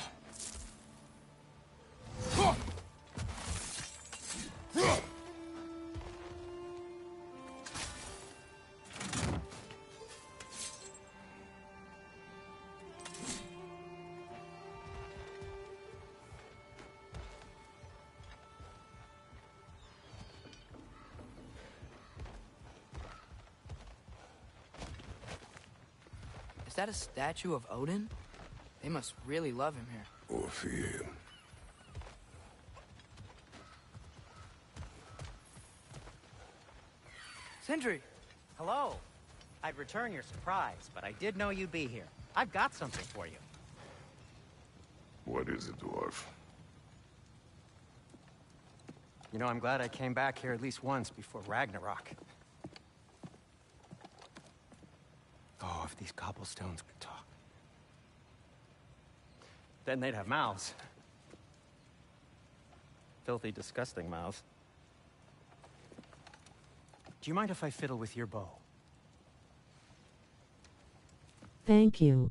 Is that a statue of Odin? They must really love him here. Or fear him. Sindri! Hello. I'd return your surprise, but I did know you'd be here. I've got something for you. What is it, dwarf? You know, I'm glad I came back here at least once before Ragnarok. Oh, if these cobblestones could talk. Then they'd have mouths. Filthy, disgusting mouths. Do you mind if I fiddle with your bow? Thank you.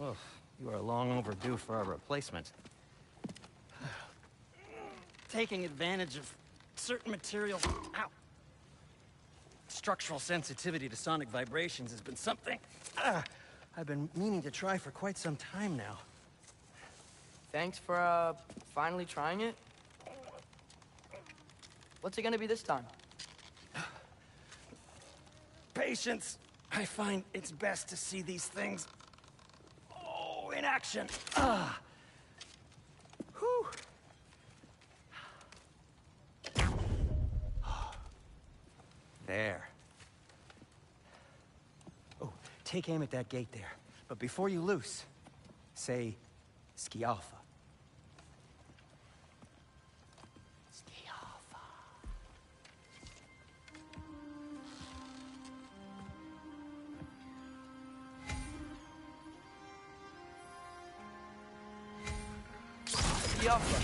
Oh, you are long overdue for a replacement. Taking advantage of certain materials. Ow! Structural sensitivity to sonic vibrations has been something I've been meaning to try for quite some time now. Thanks for, finally trying it. What's it gonna be this time? Patience. I find it's best to see these things, in action. Whew. There. Oh, take aim at that gate there. But before you loose, say, Skialfa. Skialfa. Skialfa.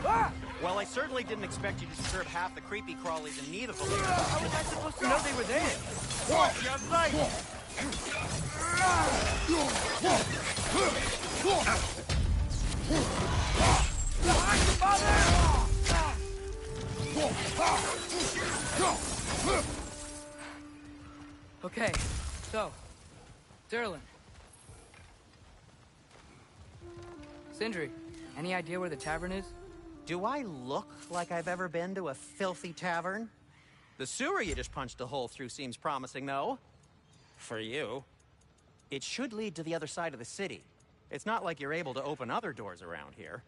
Ah! Well, I certainly didn't expect you to disturb half the creepy crawlies in Nidavellir. How was I supposed to know they were there? You're right! Okay, so, Derlin. Sindri, any idea where the tavern is? Do I look like I've ever been to a filthy tavern? The sewer you just punched a hole through seems promising, though. For you. It should lead to the other side of the city. It's not like you're able to open other doors around here.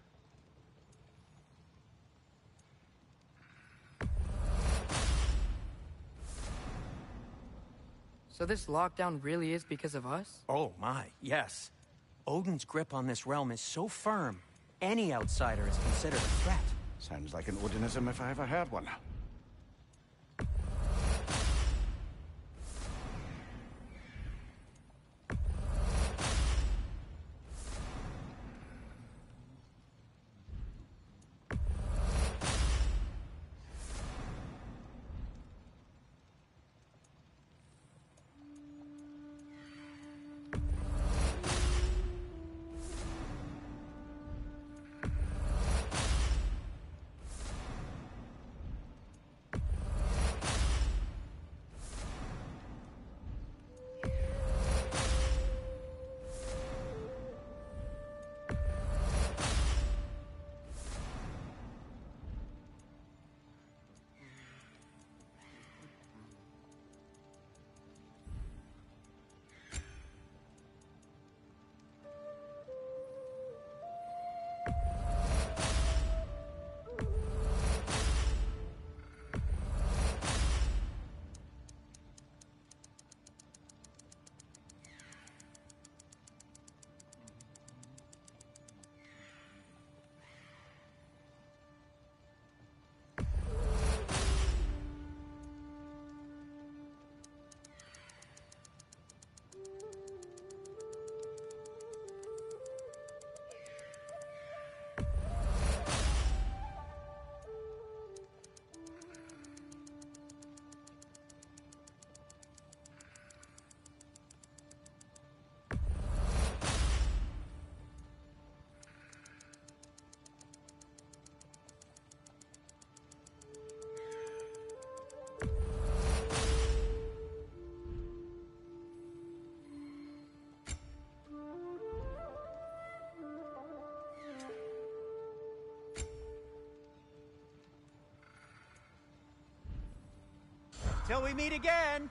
So this lockdown really is because of us? Oh my, yes. Odin's grip on this realm is so firm, any outsider is considered a threat. Sounds like an Odinism if I ever heard one. Till we meet again!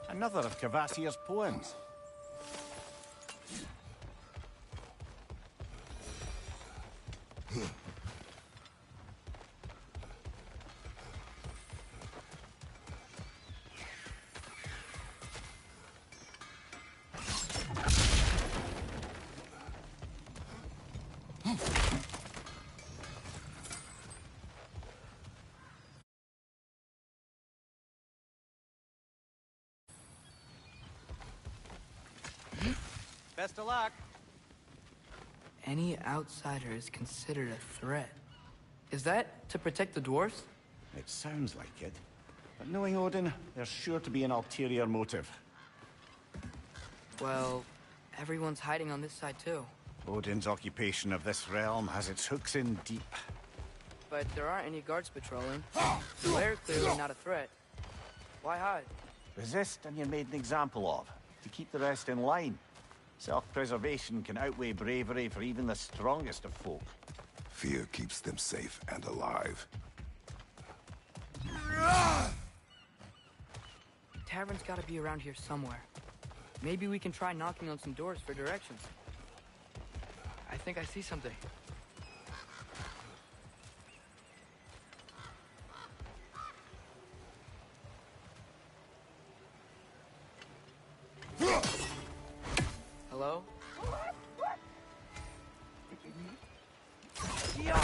Another of Kvasir's poems. Best of luck. Any outsider is considered a threat. Is that to protect the dwarves? It sounds like it. But knowing Odin, there's sure to be an ulterior motive. Well, everyone's hiding on this side too. Odin's occupation of this realm has its hooks in deep. But there aren't any guards patrolling. So they're clearly not a threat. Why hide? Resist and you're made an example of, to keep the rest in line. Self-preservation can outweigh bravery for even the strongest of folk. Fear keeps them safe and alive. Tavern's gotta be around here somewhere. Maybe we can try knocking on some doors for directions. I think I see something. Hello? Yeah.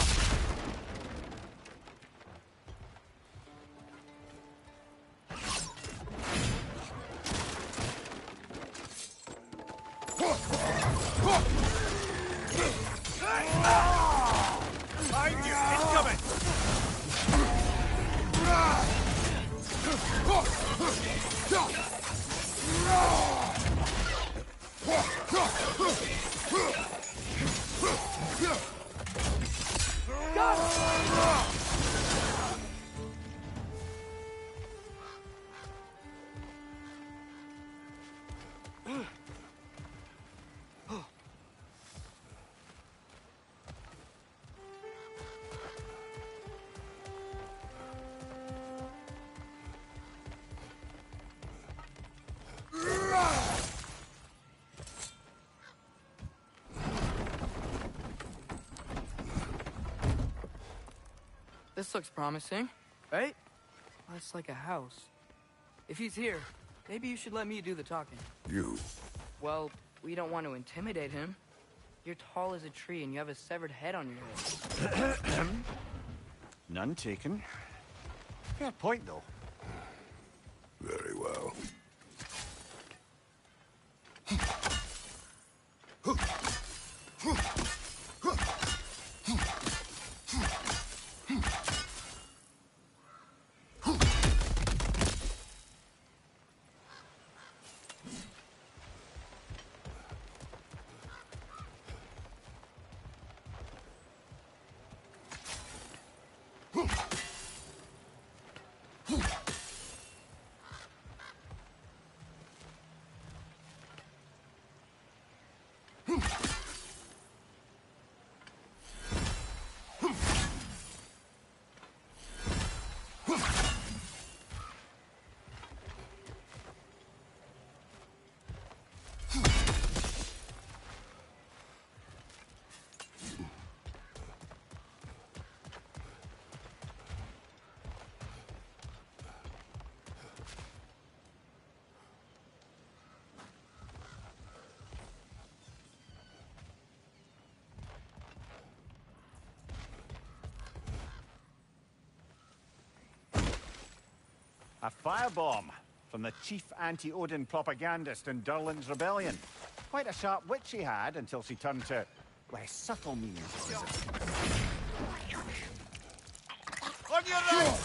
This looks promising, right? Well, it's like a house. If he's here, maybe you should let me do the talking. You. Well, we don't want to intimidate him. You're tall as a tree and you have a severed head on your head. None taken. Fair point, though. Very well. A firebomb from the chief anti-Odin propagandist in Durlin's rebellion. Quite a sharp wit she had until she turned to less subtle means. On your right!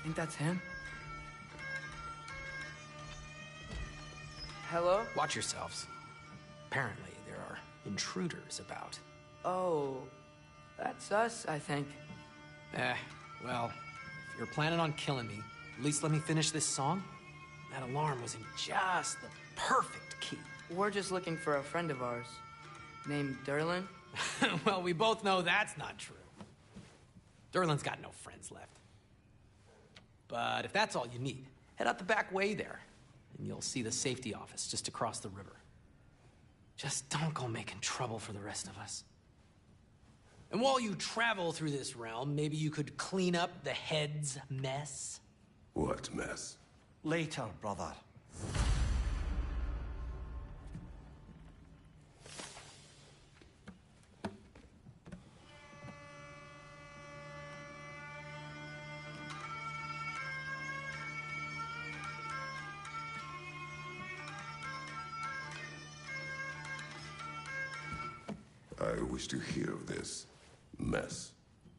Think that's him? Hello? Watch yourselves. Apparently, there are intruders about. Oh, that's us, I think. Well, if you're planning on killing me, at least let me finish this song. That alarm was in just the perfect key. We're just looking for a friend of ours, named Durlin. Well, we both know that's not true. Durlin's got no friends left. But if that's all you need, head out the back way there, and you'll see the safety office just across the river. Just don't go making trouble for the rest of us. And while you travel through this realm, maybe you could clean up the head's mess? What mess? Later, brother. I wish to hear of this mess.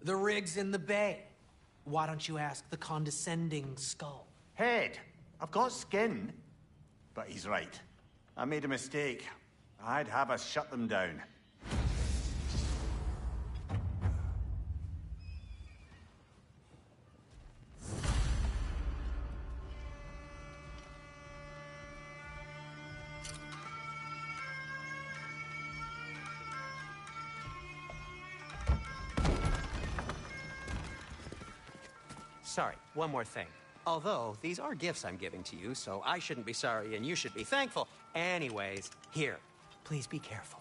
The rig's in the bay. Why don't you ask the condescending skull? Head, I've got skin. But he's right. I made a mistake. I'd have us shut them down. Sorry, one more thing. Although, these are gifts I'm giving to you, so I shouldn't be sorry and you should be thankful. Anyways, here, please be careful.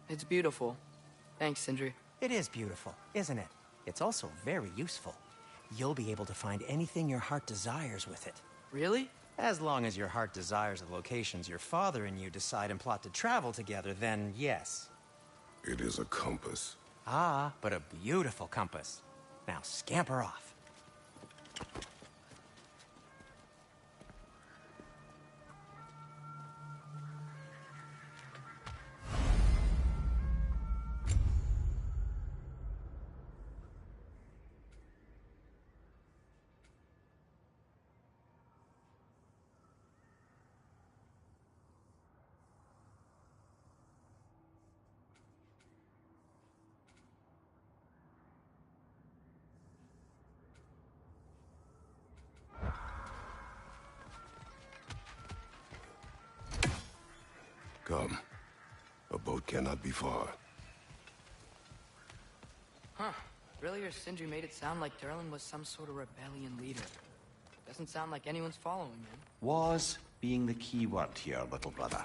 It's beautiful. Thanks, Sindri. It is beautiful, isn't it? It's also very useful. You'll be able to find anything your heart desires with it. Really? As long as your heart desires the locations your father and you decide and plot to travel together, then yes. It is a compass. Ah, but a beautiful compass. Now scamper off. Come. A boat cannot be far. Huh. Earlier, Sindri made it sound like Durlin was some sort of rebellion leader. Doesn't sound like anyone's following him. Was being the key word here, little brother.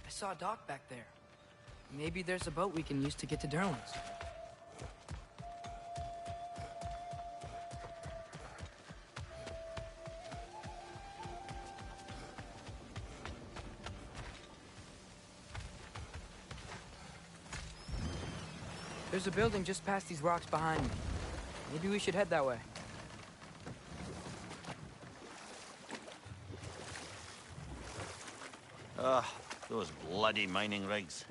I saw a dock back there. Maybe there's a boat we can use to get to Durlin's. There's a building just past these rocks behind me. Maybe we should head that way. Those bloody mining rigs.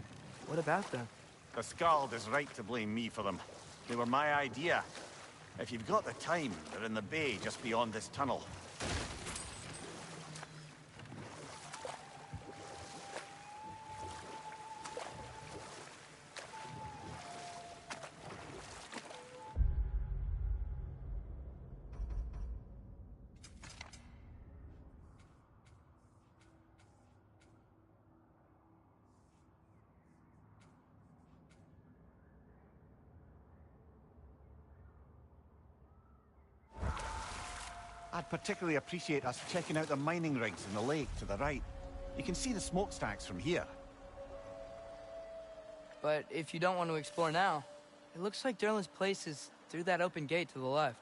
What about them? The Skald is right to blame me for them. They were my idea. If you've got the time, they're in the bay just beyond this tunnel. I'd particularly appreciate us checking out the mining rigs in the lake to the right. You can see the smokestacks from here. But if you don't want to explore now, it looks like Durlin's place is through that open gate to the left.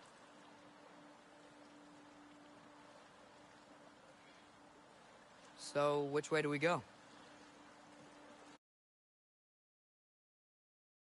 So, which way do we go?